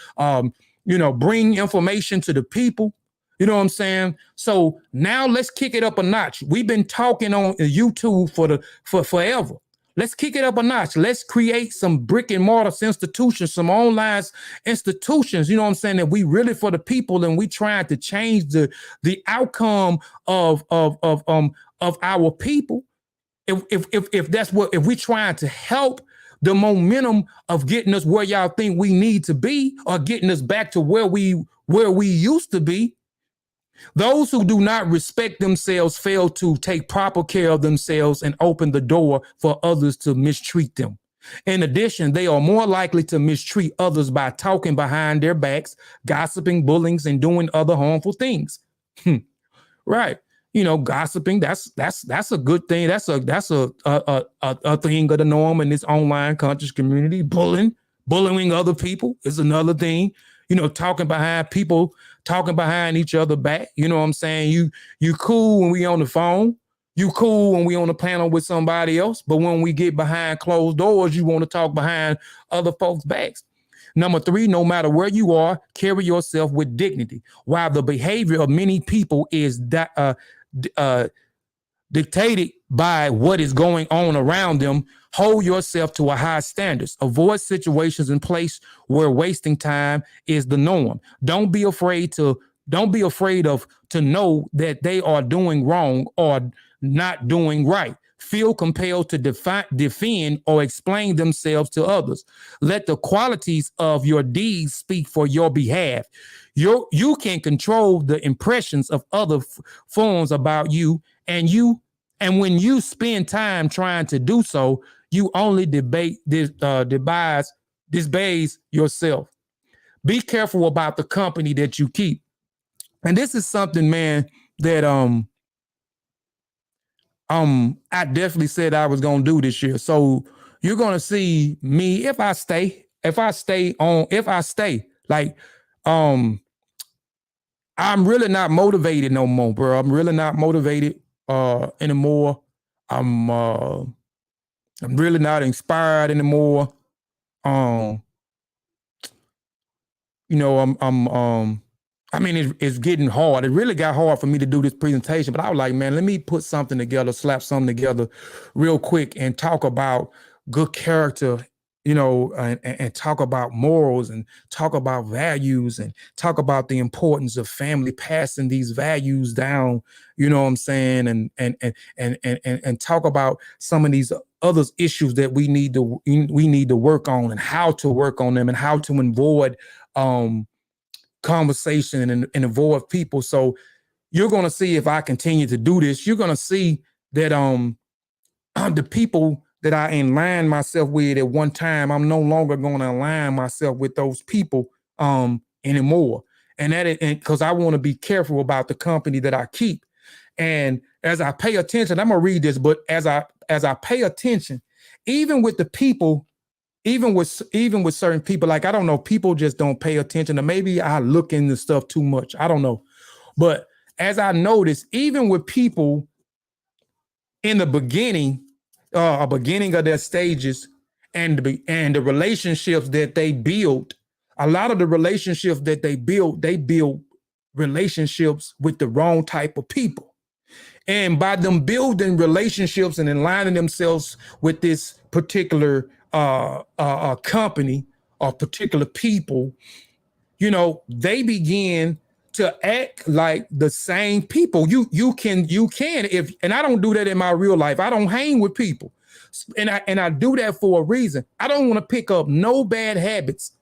bring information to the people. You know what I'm saying? So now let's kick it up a notch. We've been talking on YouTube for forever. Let's kick it up a notch. Let's create some brick and mortar institutions, some online institutions, you know what I'm saying, that we really for the people, and we trying to change the outcome of our people. If we trying to help the momentum of getting us where y'all think we need to be, or getting us back to where we used to be, Those who do not respect themselves fail to take proper care of themselves and open the door for others to mistreat them. In addition, they are more likely to mistreat others by talking behind their backs, gossiping, bullying, and doing other harmful things. Right. You know, gossiping, that's a good thing. That's a thing of the norm in this online conscious community. Bullying other people is another thing. You know, talking behind people, talking behind each other back. You know what I'm saying? You cool when we on the phone. You cool when we on the panel with somebody else. But when we get behind closed doors, you want to talk behind other folks' backs. Number 3, no matter where you are, carry yourself with dignity. While the behavior of many people is dictated by what is going on around them, hold yourself to a high standards. Avoid situations in place where wasting time is the norm. Don't be afraid of to know that they are doing wrong or not doing right. Feel compelled to defend or explain themselves to others. Let the qualities of your deeds speak for your behalf. You can control the impressions of other forms about you, and when you spend time trying to do so, you only debase yourself. Be careful about the company that you keep. And this is something, man, that I definitely said I was gonna do this year. So you're gonna see me if I stay, like I'm really not motivated no more, bro. I'm really not motivated anymore. I'm really not inspired anymore. You know, I mean, it's getting hard. It really got hard for me to do this presentation, but I was like, man, let me put something together, slap something together real quick and talk about good character, you know, and talk about morals and talk about values and talk about the importance of family passing these values down, you know what I'm saying? And talk about some of these other issues that we need to work on and how to work on them and how to avoid conversation and avoid people. So you're going to see, if I continue to do this, you're going to see that the people that I align myself with at one time, I'm no longer going to align myself with those people anymore. And because I want to be careful about the company that I keep. And as I pay attention, I'm going to read this, but as I pay attention, even with the people, even with certain people, like, I don't know, people just don't pay attention, or maybe I look into stuff too much. I don't know. But as I notice, even with people in the beginning of their stages and the relationships that they build, a lot of the relationships that they build relationships with the wrong type of people. And by them building relationships and aligning themselves with this particular company or particular people, you know, they begin to act like the same people. You can if, and I don't do that in my real life. I don't hang with people, and I do that for a reason. I don't want to pick up no bad habits.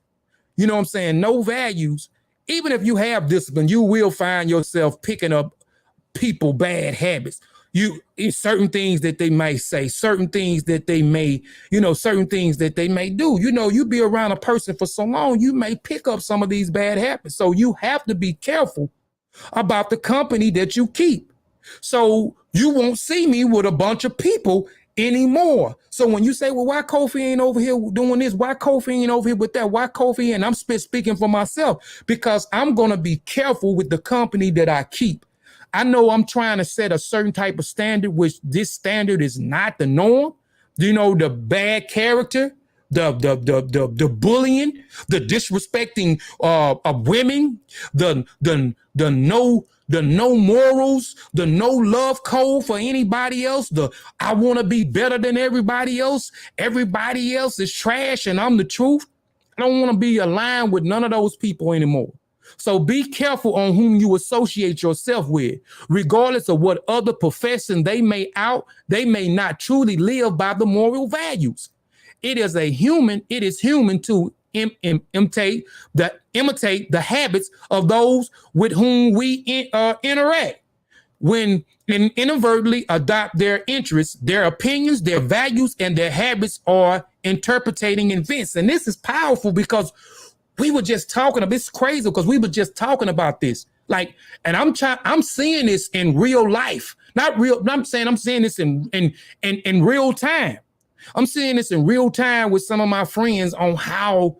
You know what I'm saying? No values. Even if you have discipline, you will find yourself picking up people bad habits. Certain things that they may say, certain things that they may, certain things that they may do. You be around a person for so long, you may pick up some of these bad habits. So you have to be careful about the company that you keep. So you won't see me with a bunch of people anymore. So when you say, well, why Kofi ain't over here doing this? Why Kofi ain't over here with that? Why Kofi? And I'm speaking for myself, because I'm going to be careful with the company that I keep. I know I'm trying to set a certain type of standard, which this standard is not the norm. The bad character, the bullying, the disrespecting of women, the no morals, the no love code for anybody else. I want to be better than everybody else. Everybody else is trash and I'm the truth. I don't want to be aligned with none of those people anymore. So be careful on whom you associate yourself with, regardless of what other profession they may not truly live by the moral values. It is human to imitate the habits of those with whom we interact. When inadvertently adopt their interests, their opinions, their values, and their habits are interpreting events. And this is powerful because we were just talking about, it's crazy because we were just talking about this. Like, and I'm seeing this in real life. Not real, I'm seeing this in real time. I'm seeing this in real time with some of my friends on how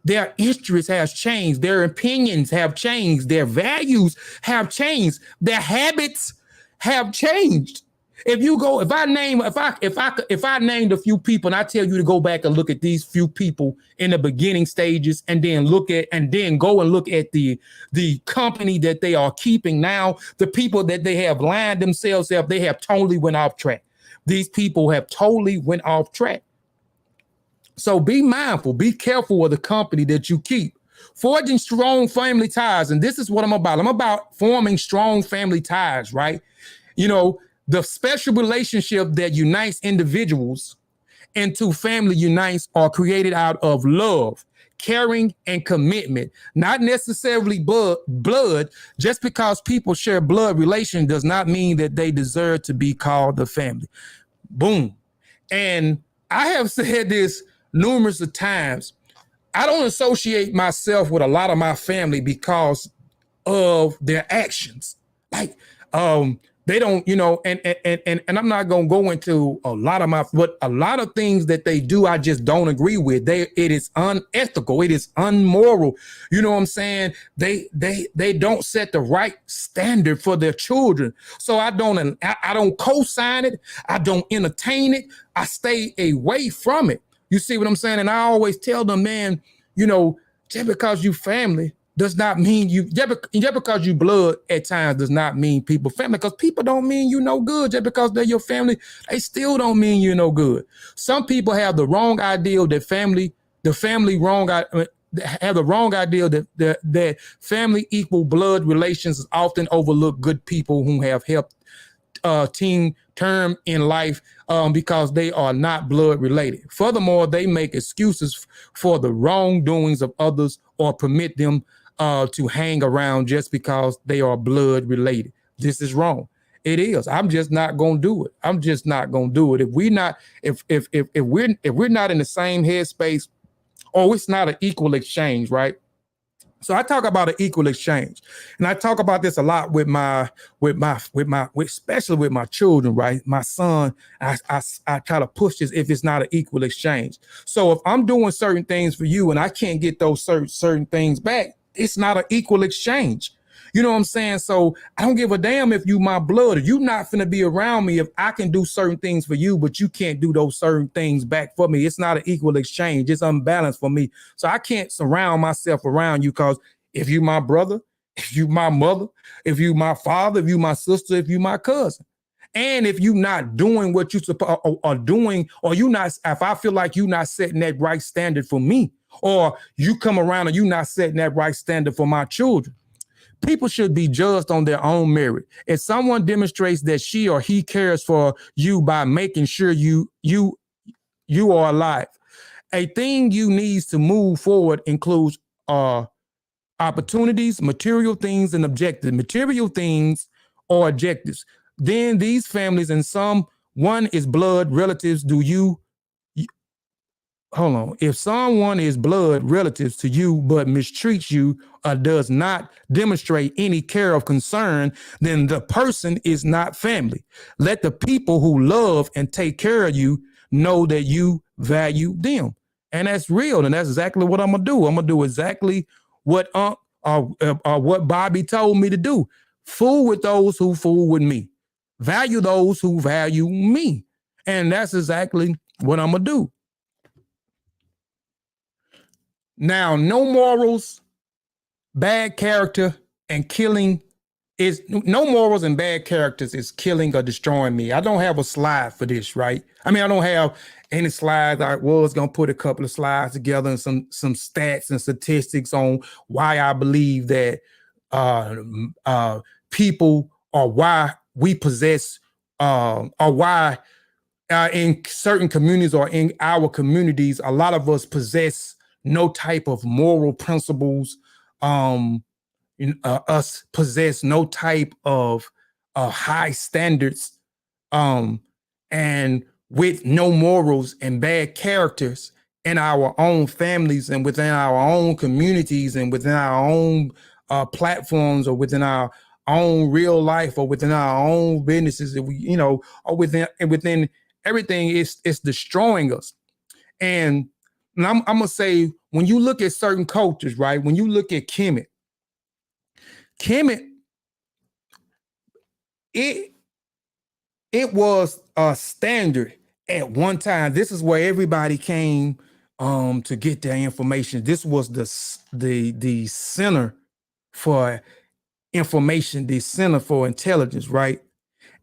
their interest has changed, their opinions have changed, their values have changed, their habits have changed. If I named a few people and I tell you to go back and look at these few people in the beginning stages and then go and look at the company that they are keeping now, the people that they have lined themselves up, they have totally went off track. These people have totally went off track. So be mindful, be careful of the company that you keep. Forging strong family ties. And this is what I'm about. I'm about forming strong family ties, right? You know, the special relationship that unites individuals into family unites are created out of love, caring, and commitment, not necessarily blood. Just because people share blood relation does not mean that they deserve to be called a family. Boom. And I have said this numerous of times. I don't associate myself with a lot of my family because of their actions. Like, they don't, you know, and I'm not gonna go into a lot of things that they do, I just don't agree with. It is unethical, it is unmoral. You know what I'm saying? They don't set the right standard for their children. So I don't co-sign it, I don't entertain it, I stay away from it. You see what I'm saying? And I always tell them, man, you know, just because you family does not mean just because you blood at times does not mean people family, because people don't mean you no good. Just because they're your family, they still don't mean you no good. Some people have the wrong idea that have the wrong idea that family equal blood relations is often overlook good people who have helped teen term in life because they are not blood related. Furthermore, they make excuses for the wrongdoings of others or permit them to hang around just because they are blood related. This is wrong. It is. I'm just not gonna do it. I'm just not gonna do it. If we're not in the same headspace, or it's not an equal exchange, right? So I talk about an equal exchange, and I talk about this a lot with especially with my children, right? My son, I try to push this if it's not an equal exchange. So if I'm doing certain things for you and I can't get those certain things back, it's not an equal exchange. You know what I'm saying? So I don't give a damn if you my blood, or you not finna be around me if I can do certain things for you, but you can't do those certain things back for me. It's not an equal exchange. It's unbalanced for me. So I can't surround myself around you, because if you my brother, if you my mother, if you my father, if you my sister, if you my cousin, and if you not doing what you supposed or doing, or you not, if I feel like you not setting that right standard for me, or you come around and you not setting that right standard for my children, people should be judged on their own merit. If someone demonstrates that she or he cares for you by making sure you are alive, a thing you need to move forward includes opportunities, material things, and objectives. Material things or objectives. Then these families, and one is blood relatives. Hold on. If someone is blood relatives to you but mistreats you or does not demonstrate any care or concern, then the person is not family. Let the people who love and take care of you know that you value them. And that's real. And that's exactly what I'm going to do. I'm going to do exactly what what Bobby told me to do. Fool with those who fool with me. Value those who value me. And that's exactly what I'm going to do. Now, no morals, bad character, and killing is no morals and bad characters is killing or destroying me. I don't have a slide for this, right? I mean, I don't have any slides. I was gonna put a couple of slides together and some stats and statistics on why I believe that people, or why we possess, or why in certain communities or in our communities, a lot of us possess no type of moral principles. Us possess no type of high standards, and with no morals and bad characters in our own families and within our own communities and within our own platforms or within our own real life or within our own businesses, that we, or within everything, it's destroying us. And I'm gonna say, when you look at certain cultures, right? When you look at Kemet, it was a standard at one time. This is where everybody came to get their information. This was the center for information, the center for intelligence, right?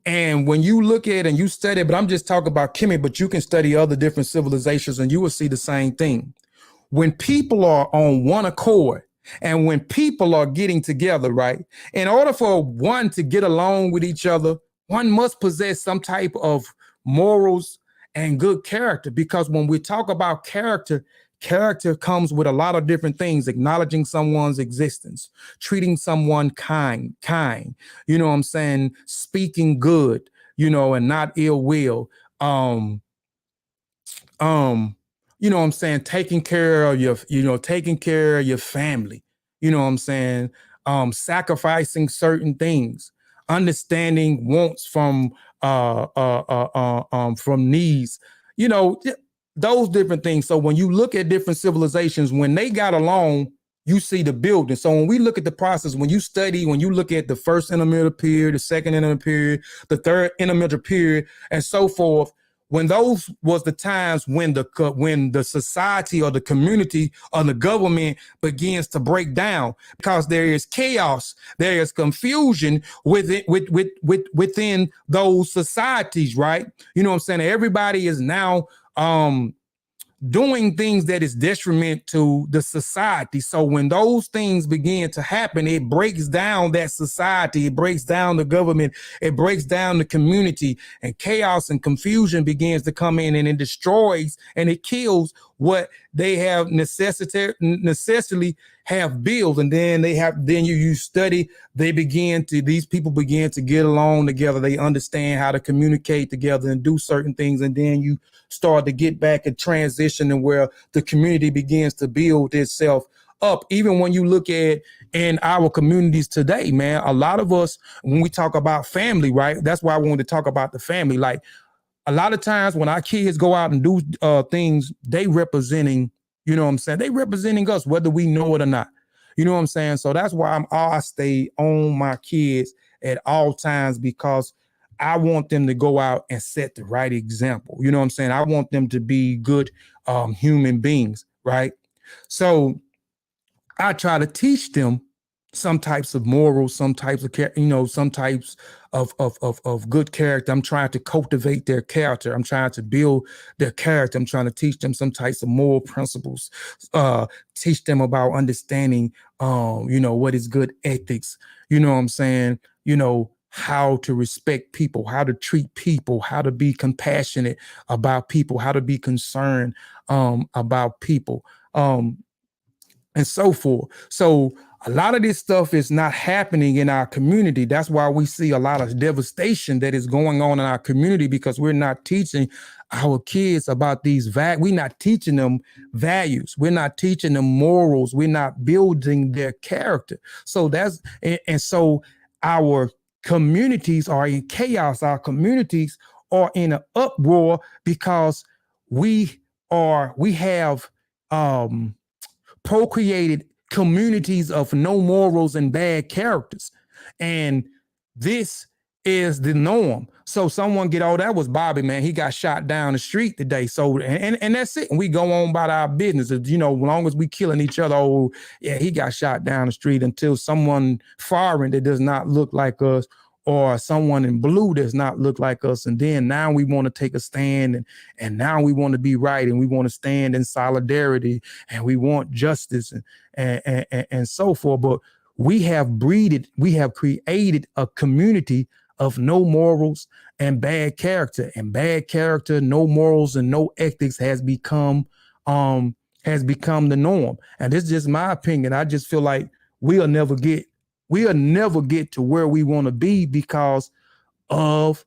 And when you look at and you study, but I'm just talking about Kemet, but you can study other different civilizations and you will see the same thing. When people are on one accord and when people are getting together, right, in order for one to get along with each other, one must possess some type of morals and good character. Because when we talk about character, character comes with a lot of different things: acknowledging someone's existence, treating someone kind, you know what I'm saying, speaking good, and not ill will, you know what I'm saying, taking care of your family, you know what I'm saying, sacrificing certain things, understanding wants from needs, those different things. So when you look at different civilizations, when they got along, you see the building. So when we look at the process, when you look at the first intermiddle period, the second intermiddle period, the third intermiddle period, and so forth, when those was the times when the society or the community or the government begins to break down, because there is chaos, there is confusion within those societies, right? You know what I'm saying? Everybody is now doing things that is detriment to the society. So when those things begin to happen, it breaks down that society, it breaks down the government, it breaks down the community, and chaos and confusion begins to come in, and it destroys and it kills what they have necessarily have built. And then you study, these people begin to get along together. They understand how to communicate together and do certain things. And then you start to get back and transition, and where the community begins to build itself up. Even when you look at in our communities today, man, a lot of us, when we talk about family, right? That's why I wanted to talk about the family. Like, a lot of times when our kids go out and do things, they representing, you know what I'm saying? They representing us, whether we know it or not. You know what I'm saying? So that's why I stay on my kids at all times, because I want them to go out and set the right example. You know what I'm saying? I want them to be good human beings, right? So I try to teach them some types of morals, some types of good character. I'm trying to cultivate their character. I'm trying to build their character. I'm trying to teach them some types of moral principles, teach them about understanding, what is good ethics, you know what I'm saying? How to respect people, how to treat people, how to be compassionate about people, how to be concerned about people, and so forth. So a lot of this stuff is not happening in our community. That's why we see a lot of devastation that is going on in our community, because we're not teaching our kids about these values. We're not teaching them values. We're not teaching them morals. We're not building their character. So so our communities are in chaos. Our communities are in an uproar because we have procreated communities of no morals and bad characters. And this is the norm. So someone that was Bobby, man. He got shot down the street today. So, and that's it. And we go on about our business. As long as we killing each other, oh, yeah, he got shot down the street, until someone foreign that does not look like us, or someone in blue does not look like us. And then now we want to take a stand, and now we want to be right, and we want to stand in solidarity, and we want justice and so forth. But we have created a community of no morals and bad character. And bad character, no morals, and no ethics has become the norm. And this is just my opinion. I just feel like we'll never get to where we want to be because of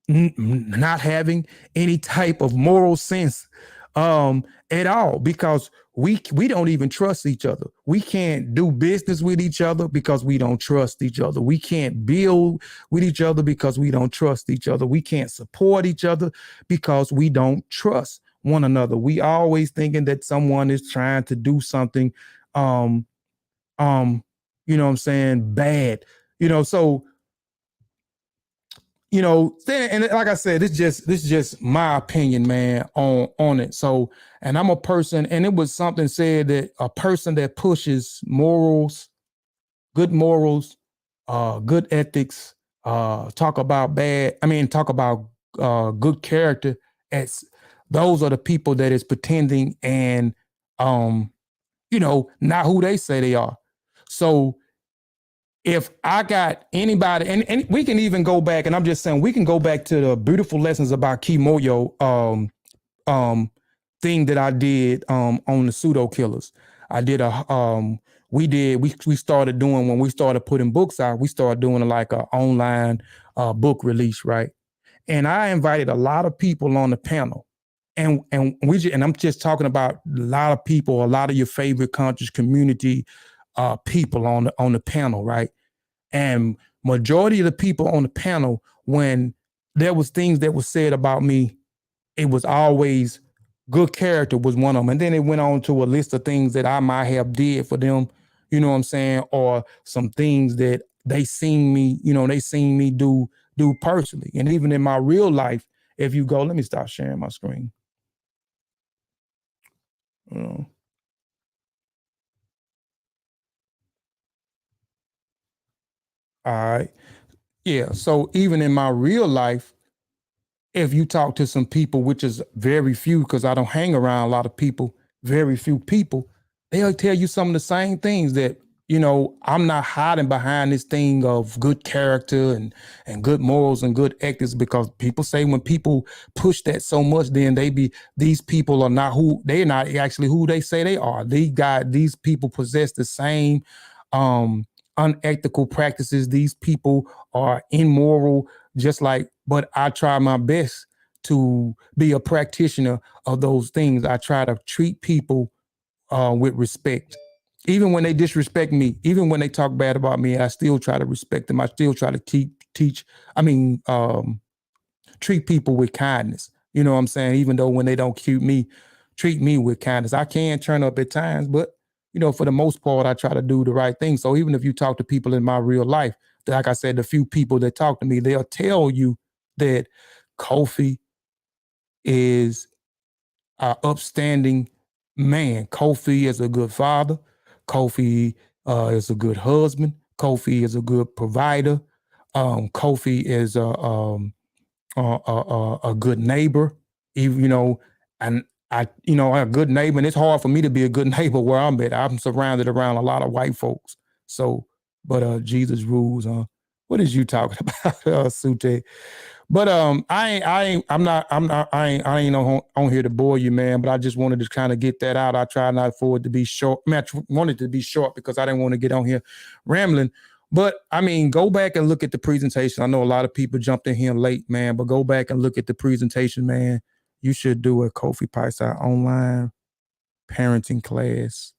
not having any type of moral sense at all, because we don't even trust each other. We can't do business with each other because we don't trust each other. We can't build with each other because we don't trust each other. We can't support each other because we don't trust one another. We always thinking that someone is trying to do something you know what I'm saying, bad, so and like I said, this is just my opinion, man, on it. So, and I'm a person, and it was something said that a person that pushes morals, good ethics, talk about good character, as those are the people that is pretending and not who they say they are. So if I got anybody, and we can even go back, and I'm just saying we can go back to the beautiful lessons about Kimoyo thing that I did on the pseudo killers. I did we started doing, when we started putting books out, we started doing like an online book release, right? And I invited a lot of people on the panel. And I'm just talking about a lot of people, a lot of your favorite conscious community people on the panel, right? And majority of the people on the panel, when there was things that was said about me, it was always good character was one of them. And then it went on to a list of things that I might have did for them, you know what I'm saying? Or some things that they seen me do personally. And even in my real life, if you go, let me stop sharing my screen. All right. Yeah. So even in my real life, if you talk to some people, which is very few, because I don't hang around a lot of people, very few people, they'll tell you some of the same things that, I'm not hiding behind this thing of good character and good morals and good ethics, because people say when people push that so much, then these people are they're not actually who they say they are. These people possess the same unethical practices. These people are immoral, but I try my best to be a practitioner of those things. I try to treat people with respect. Even when they disrespect me, even when they talk bad about me, I still try to respect them. I still try to treat people with kindness. You know what I'm saying? Even though when they don't treat me with kindness. I can turn up at times, but for the most part, I try to do the right thing. So even if you talk to people in my real life, like I said, the few people that talk to me, they'll tell you that Kofi is an upstanding man. Kofi is a good father. Kofi is a good husband. Kofi is a good provider. Kofi is a good neighbor. Even, and I a good neighbor, and it's hard for me to be a good neighbor where I'm at. I'm surrounded around a lot of white folks. So, but Jesus rules. What is you talking about, Sute? But I ain't on here to bore you, man. But I just wanted to kind of get that out. I try not for it to be short. I wanted to be short because I didn't want to get on here rambling. But I mean, go back and look at the presentation. I know a lot of people jumped in here late, man. But go back and look at the presentation, man. You should do a Kofi Piesie online parenting class.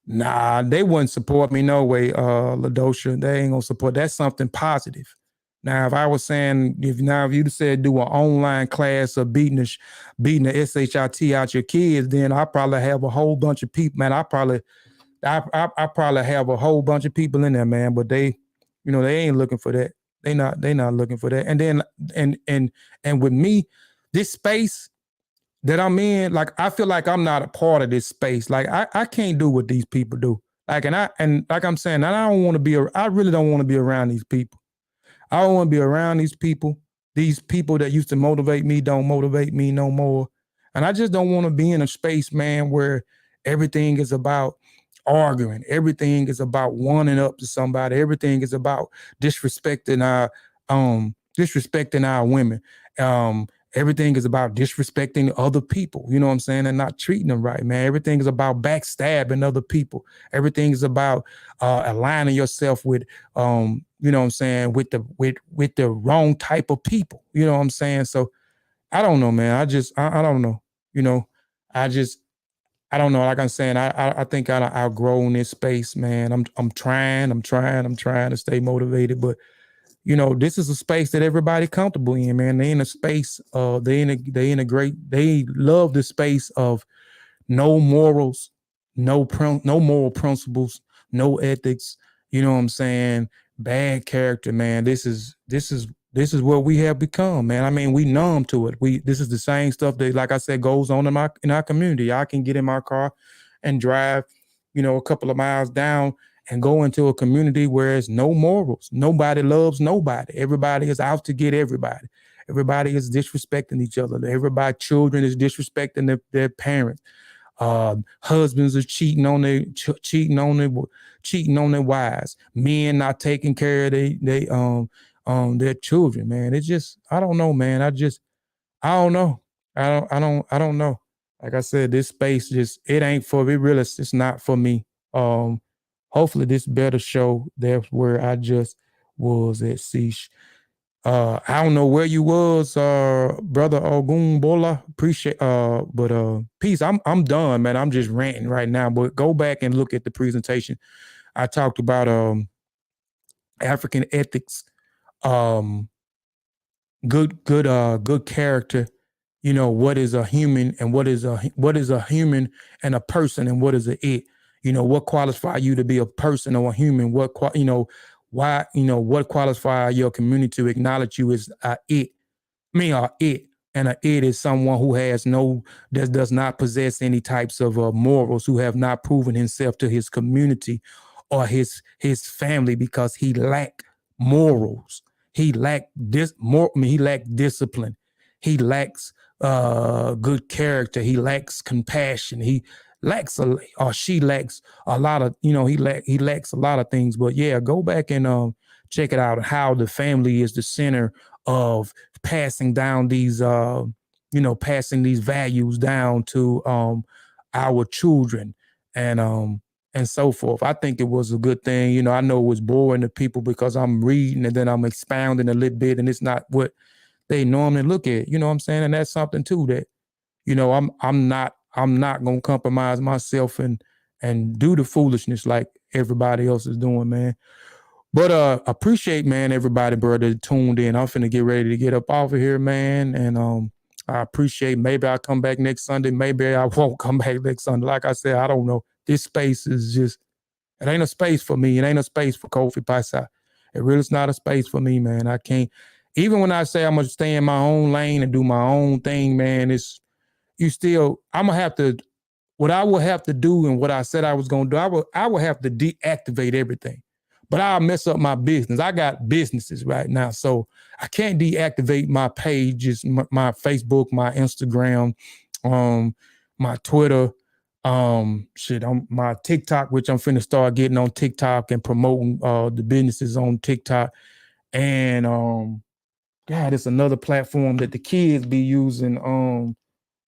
Nah, they wouldn't support me no way, LaDosha. They ain't gonna support. That's something positive. Now, if I was saying, if you'd said do an online class of beating the SHIT out your kids, then I probably have a whole bunch of people, man. I probably have a whole bunch of people in there, man. But they ain't looking for that. They not looking for that. And then and with me, this space that I'm in, like I feel like I'm not a part of this space. Like I can't do what these people do. Like and like I'm saying, I really don't want to be around these people. I don't want to be around these people. These people that used to motivate me don't motivate me no more. And I just don't want to be in a space, man, where everything is about arguing. Everything is about wanting up to somebody. Everything is about disrespecting disrespecting our women. Everything is about disrespecting other people, you know what I'm saying, and not treating them right, man. Everything is about backstabbing other people. Everything is about aligning yourself with, you know what I'm saying, with the wrong type of people, you know what I'm saying. So I don't know, man. I don't know, you know. I don't know. Like I'm saying, I think I've outgrown this space, man. I'm trying to stay motivated, but you know, this is a space that everybody comfortable in, man. They in a space, they love the space of no morals, no moral principles, no ethics. You know what I'm saying? Bad character, man. This is what we have become, man. I mean, we numb to it. This is the same stuff that, like I said, goes on in our community. I can get in my car and drive, you know, a couple of miles down and go into a community where there's no morals. Nobody loves nobody. Everybody is out to get everybody. Everybody is disrespecting each other. Everybody, children is disrespecting their parents. Husbands are cheating on their wives. Men not taking care of their children. Man, it's just, I don't know, man. I don't know. I don't know. Like I said, this space it ain't for me. Really, it's not for me. Hopefully this better show. That's where I just was at Cease. I don't know where you was, brother Ogun Bola. Appreciate, but peace. I'm done, man. I'm just ranting right now. But go back and look at the presentation. I talked about African ethics, good character. You know, what is a human and what is a human and a person and what is a it. You know, what qualifies you to be a person or a human? What qualifies your community to acknowledge you as a it? It. And a it is someone who does not possess any types of morals, who have not proven himself to his community or his family because he lacked morals. He lacked he lacked discipline. He lacks good character. He lacks compassion. He lacks she lacks a lot of, he lacks a lot of things. But yeah, go back and check it out, how the family is the center of passing down these passing these values down to our children and so forth. I think it was a good thing. You know, I know it was boring to people because I'm reading and then I'm expounding a little bit and it's not what they normally look at. You know what I'm saying? And that's something too that, you know, I'm not gonna compromise myself and do the foolishness like everybody else is doing, man. But appreciate, man, everybody, brother, tuned in. I'm finna get ready to get up off of here, man. And I appreciate, maybe I'll come back next Sunday. Maybe I won't come back next Sunday. Like I said, I don't know. This space is just, it ain't a space for me. It ain't a space for Kofi Piesie. It really is not a space for me, man. I can't, even when I say I'm gonna stay in my own lane and do my own thing, man, I'm gonna have to, what I will have to do and what I said I was gonna do, I will have to deactivate everything. But I'll mess up my business. I got businesses right now, so I can't deactivate my pages, my Facebook, my Instagram, my Twitter, my TikTok, which I'm finna start getting on TikTok and promoting the businesses on TikTok. And God, it's another platform that the kids be using.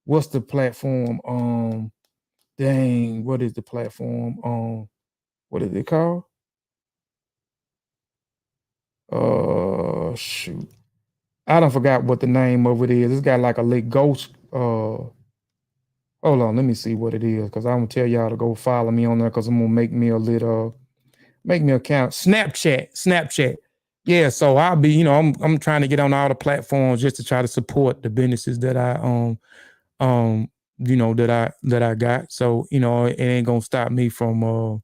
What's the platform? What is the platform? What is it called? Shoot. I don't forgot what the name of it is. It's got like a little ghost. Hold on, let me see what it is, because I'm gonna tell y'all to go follow me on there, because I'm gonna make me a account. Snapchat. Yeah, so I'll be, I'm trying to get on all the platforms just to try to support the businesses that I that I got. So, it ain't gonna stop me from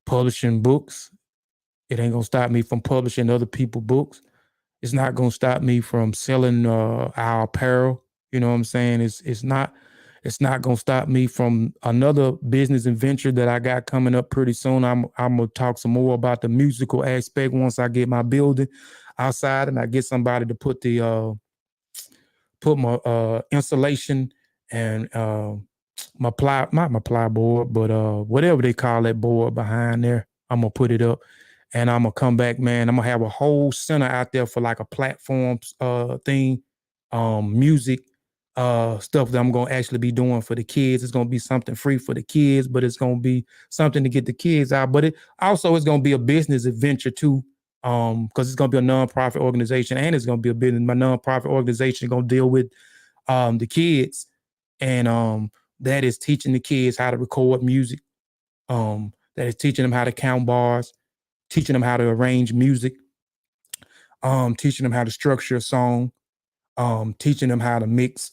publishing books. It ain't gonna stop me from publishing other people's books. It's not gonna stop me from selling our apparel. You know what I'm saying? It's not gonna stop me from another business adventure that I got coming up pretty soon. I'm gonna talk some more about the musical aspect once I get my building outside and I get somebody to put my insulation and not my plyboard, but whatever they call that board behind there, I'm gonna put it up. and I'm gonna come back, man. I'm gonna have a whole center out there for like a platform thing, music, stuff that I'm gonna actually be doing for the kids. It's gonna be something free for the kids, but it's gonna be something to get the kids out. But it also is gonna be a business adventure too, because it's gonna be a nonprofit organization, and it's gonna be a business. My nonprofit organization is gonna deal with the kids, and that is teaching the kids how to record music. That is teaching them how to count bars, teaching them how to arrange music, teaching them how to structure a song, teaching them how to mix,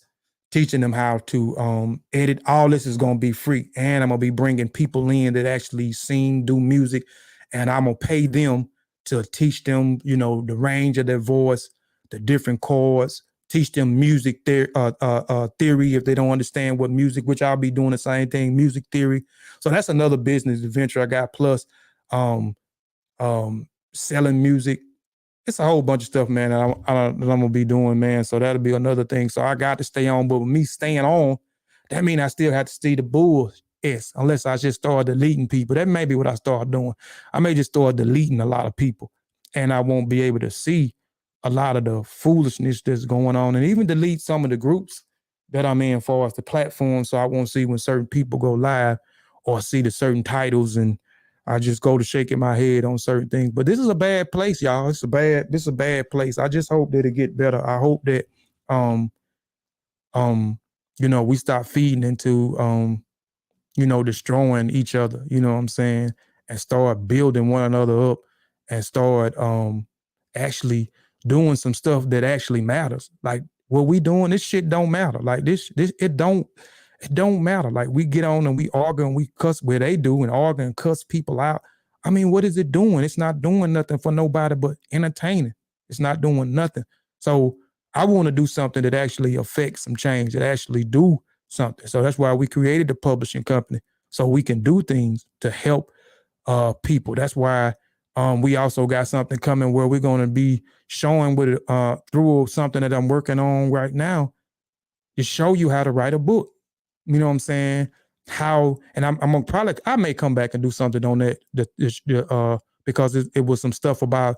teaching them how to edit. All this is going to be free. And I'm going to be bringing people in that actually sing, do music, and I'm going to pay them to teach them, you know, the range of their voice, the different chords, teach them music theory if they don't understand what music, which I'll be doing the same thing, music theory. So that's another business adventure I got. Plus selling music. It's a whole bunch of stuff, man, that I'm gonna be doing, man. So that'll be another thing. So I got to stay on, but with me staying on, that means I still have to see the bull. Yes, unless I just start deleting people. That may be what I start doing. I may just start deleting a lot of people, and I won't be able to see a lot of the foolishness that's going on, and even delete some of the groups that I'm in for as the platform, so I won't see when certain people go live or see the certain titles, and I just go to shaking my head on certain things. But this is a bad place, y'all. This is a bad place. I just hope that it get better. I hope that we stop feeding into destroying each other, you know what I'm saying, and start building one another up and start actually doing some stuff that actually matters. Like what we doing, this shit don't matter. Like this it don't matter. Like we get on and we argue and we cuss where they do and argue and cuss people out. I mean, what is it doing? It's not doing nothing for nobody but entertaining. It's not doing nothing. So I want to do something that actually affects some change, that actually do something. So that's why we created the publishing company, so we can do things to help people. That's why we also got something coming where we're going to be showing with through something that I'm working on right now to show you how to write a book. You know what I'm saying? How, and I'm gonna probably, I may come back and do something on that because it was some stuff about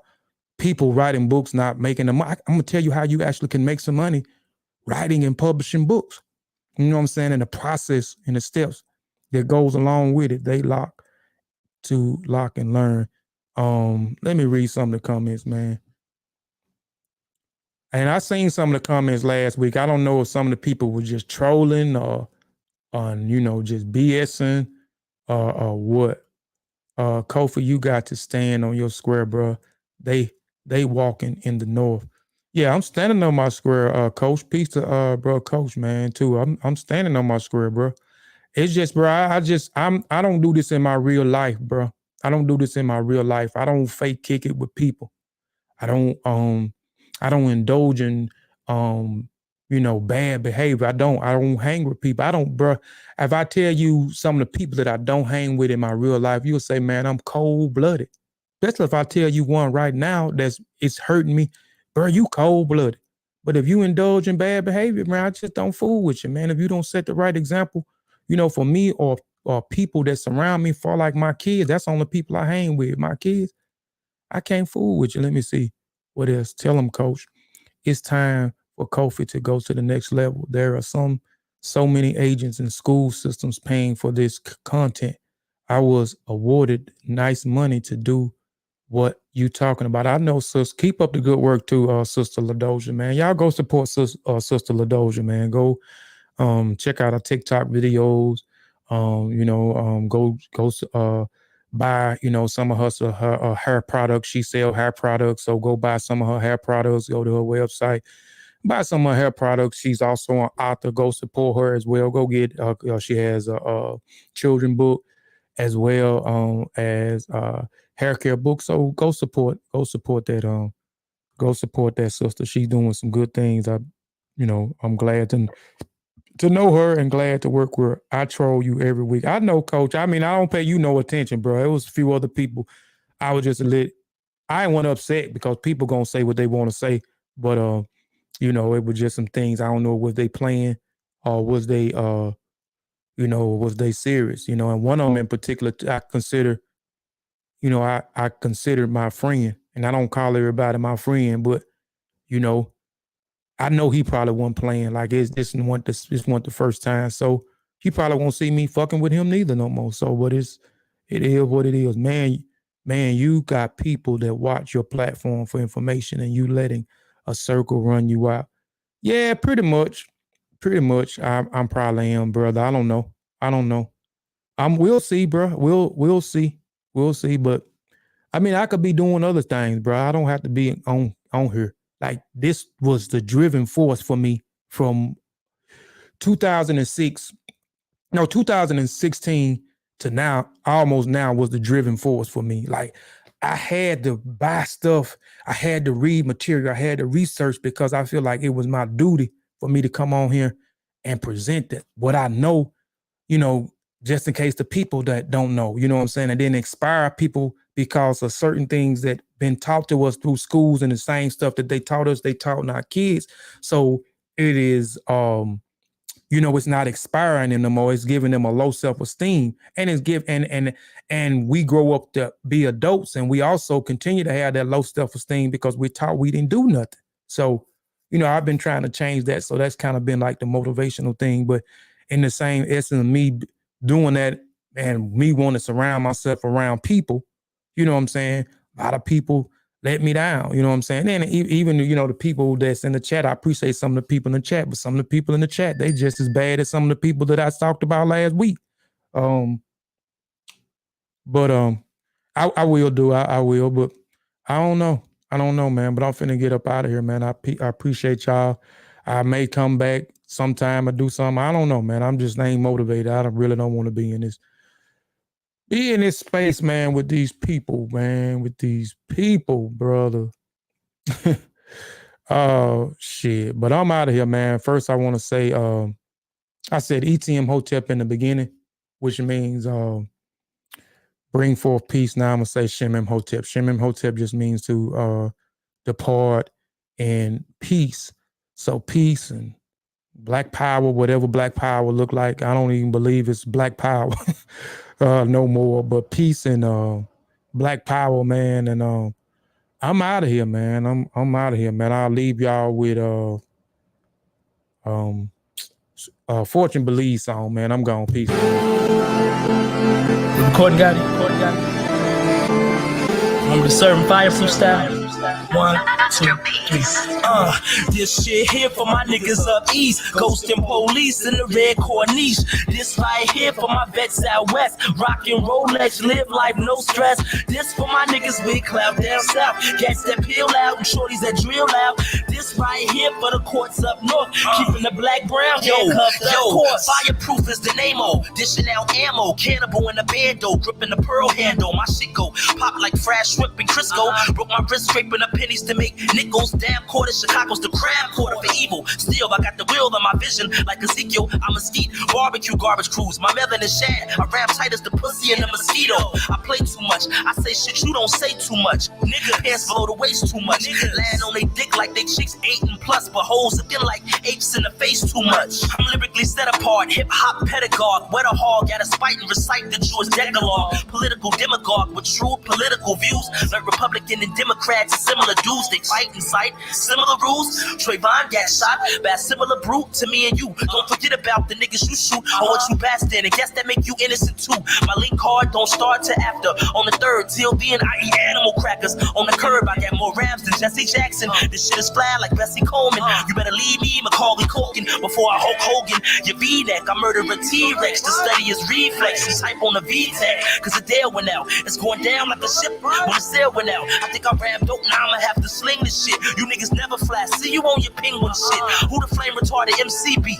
people writing books not making them. I'm gonna tell you how you actually can make some money writing and publishing books. You know what I'm saying? And the process and the steps that goes along with it. They lock and learn. Let me read some of the comments, man. And I seen some of the comments last week. I don't know if some of the people were just trolling or just BSing or what. Kofi, you got to stand on your square, bro. They walking in the north. Yeah, I'm standing on my square, Coach. Peace to bro, Coach, man, too. I'm standing on my square, bro. It's just, bro, I don't do this in my real life, bro. I don't do this in my real life. I don't fake kick it with people. I don't indulge in bad behavior. I don't hang with people. I don't, bro. If I tell you some of the people that I don't hang with in my real life, you'll say, man, I'm cold-blooded. Especially if I tell you one right now it's hurting me, bro, you cold-blooded. But if you indulge in bad behavior, man, I just don't fool with you, man. If you don't set the right example, for me or people that surround me, for like my kids, that's the only people I hang with, my kids. I can't fool with you. Let me see. What else? Tell them, Coach, it's time for Kofi to go to the next level. There are so many agents and school systems paying for this content. I was awarded nice money to do what you talking about. I know, sis. Keep up the good work too, Sister LaDoja, man. Y'all go support Sister LaDoja, man. Go check out her TikTok videos. Go buy, some of her hair products. She sell hair products, so go buy some of her hair products. Go to her website, buy some of her hair products. She's also an author. Go support her as well. Go get. She has a children book as well as hair care book. So go support that. Go support that sister. She's doing some good things. I'm glad to know her and glad to work with her. I troll you every week. I know, Coach. I mean, I don't pay you no attention, bro. It was a few other people. I was just I ain't want to upset because people gonna say what they want to say. But it was just some things. I don't know, was they playing or was they was they serious? And one of them in particular I consider you know, I considered my friend, and I don't call everybody my friend, but you know, I know he probably wasn't playing. Like this wasn't the first time, so he probably won't see me fucking with him neither no more. So, but it is what it is, man. Man, you got people that watch your platform for information, and you letting a circle run you out. Yeah, pretty much. I'm probably am, brother. I don't know. We'll see, bro. We'll see. We'll see. But I mean, I could be doing other things, bro. I don't have to be on here. Like, this was the driving force for me from 2016 to now, almost now, was the driving force for me. Like, I had to buy stuff. I had to read material. I had to research, because I feel like it was my duty for me to come on here and present that what I know, you know, just in case the people that don't know, you know what I'm saying, and then inspire people because of certain things that been taught to us through schools, and the same stuff that they taught us, they taught our kids. So it is, you know, it's not expiring anymore. It's giving them a low self-esteem, and it's and we grow up to be adults, and we also continue to have that low self-esteem because we're taught we didn't do nothing. So, you know, I've been trying to change that. So that's kind of been like the motivational thing. But in the same essence of me doing that and me wanting to surround myself around people, you know what I'm saying? A lot of people let me down, you know what I'm saying? And even, you know, the people that's in the chat, I appreciate some of the people in the chat, but some of the people in the chat, they just as bad as some of the people that I talked about last week. I will do, I will, but I don't know, man, but I'm finna get up out of here, man. I appreciate y'all. I may come back sometime or do something. I don't know, man. I'm just ain't motivated. I really don't want to be in this space, man, with these people, brother. Oh, shit. But I'm out of here, man. First, I want to say, I said ETM Hotep in the beginning, which means bring forth peace. Now I'm going to say Shem Hotep. Shem Hotep just means to depart in peace. So peace and Black power, whatever Black power look like. I don't even believe it's Black power no more, but peace and Black power, man. And I'm out of here, man. I'm out of here, man. I'll leave y'all with Fortune Believes song, man. I'm gone. Peace. Recording got it. I'm the serving fireproof style. 1, 2, 3. This shit here for my niggas up east, ghosting police in the red corniche. This right here for my vets out west, rockin' Rolex, live life, no stress. This for my niggas with clout down south, cats that peel out and shorties that drill out. This right here for the courts up north, keeping the black brown handcuffed up course. Fireproof is the name-o, dishing out ammo, cannibal in the bando, gripping the pearl handle. My shit go pop like fried shrimp and Crisco. Broke my wrist scraping the pennies to make nickels. Damn quarter, Chicago's the crab quarter for evil. Still, I got the wheel on my vision like Ezekiel. I'm a skeet, barbecue garbage crews. My melon is shad, I ram tight as the pussy and the mosquito. I play too much, I say shit you don't say too much. Nigga pants below the waist too much. Land on they dick like they chicks 8 and plus, but hoes looking like apes in the face too much. I'm lyrically set apart, hip hop pedagogue, wet a hog at a spite and recite the Jewish decalogue. Political demagogue with true political views, like Republican and Democrats, similar dudes. They fight and cite similar rules. Trayvon got shot by a similar brute to me and you. Don't forget about the niggas you shoot or what you bastard, and guess that make you innocent too. My link card don't start till after. On the 3rd, TLB and I eat animal crackers. On the curb, I got more raps than Jesse Jackson. This shit is fly like Bessie Coleman. You better leave me, Macaulay Culkin, before I Hulk Hogan. Your V-neck, I murder a T-Rex to study his reflexes. Type on the V-Tech, cause the Dale went out. It's going down like a ship when the sail went out. I think I rammed dope, now I'ma have to sling this shit. You niggas never fly, see you on your penguin shit. Who the flame retarded MC be?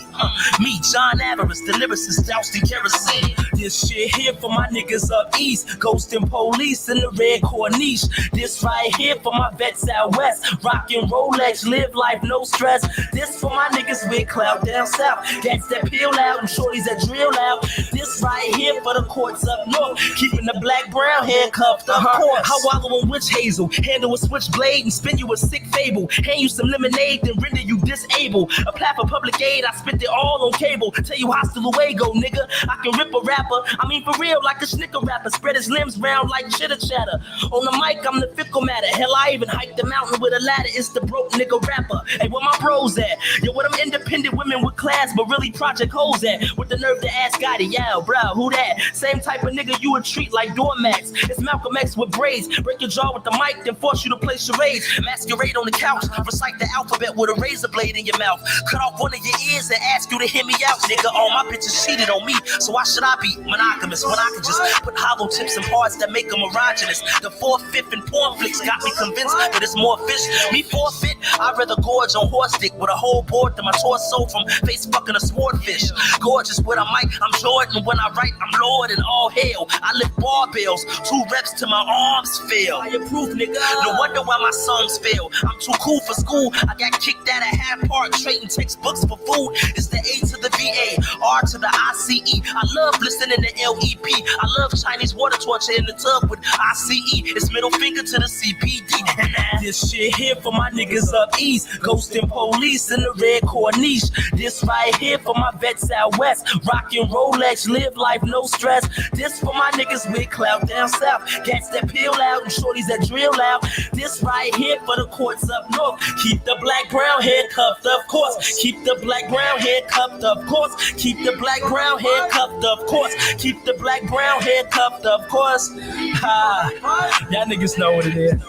Me, John Avarice, the lyricist doused in kerosene. This shit here for my niggas up east, ghosting police in the red corniche. This right here for my vets out west, rockin' Rolex, live life, no stress. This for my niggas with clout down south, cats that peel out and shorties that drill out. This right here for the courts up north, keeping the black brown handcuffed up course. I wallow on witch hazel, handle a switchblade and spin you you a sick fable. Hand you some lemonade, then render you disabled. Apply for public aid, I spent it all on cable. Tell you hasta luego, nigga. I can rip a rapper. I mean for real, like a snicker rapper. Spread his limbs round like chitter chatter. On the mic, I'm the fickle matter. Hell, I even hiked the mountain with a ladder. It's the broke nigga rapper. Hey, where my bros at? Yo, what them independent women with class, but really project hoes at? With the nerve to ask Gotti, yeah, bro, who that? Same type of nigga you would treat like doormats. It's Malcolm X with braids. Break your jaw with the mic, then force you to play charades. Masquerade on the couch. Recite the alphabet with a razor blade in your mouth. Cut off one of your ears and ask you to hear me out. Nigga, all my bitches cheated on me, so why should I be monogamous when I could just put hollow tips and parts that make them erogenous? The 4th, 5th, and porn flicks got me convinced that it's more fish. Me forfeit, I'd rather gorge on horse dick with a whole board than my torso from face fucking a swordfish. Gorgeous with a mic, I'm Jordan. When I write, I'm Lord and all hail. I lift barbells, 2 reps till my arms fail. Fireproof, nigga. No wonder why my songs fail. I'm too cool for school. I got kicked out of half part trading textbooks for food. It's the A to the VA, R to the ICE. I love listening to LEP. I love Chinese water torture in the tub with ICE. It's middle finger to the CPD. This shit here for my niggas up east. Ghost and police in the red Corniche. This right here for my vets out west. Rockin' Rolex, live life, no stress. This for my niggas with clout down south. Cats that peel out and shorties that drill out. This right here for the courts up north. Keep the black brown hair cuffed, of course. Keep the black brown hair cuffed, of course. Keep the black brown hair cuffed, of course. Keep the black brown hair cuffed, of course. Ha, y'all niggas know what it is.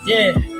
Yeah.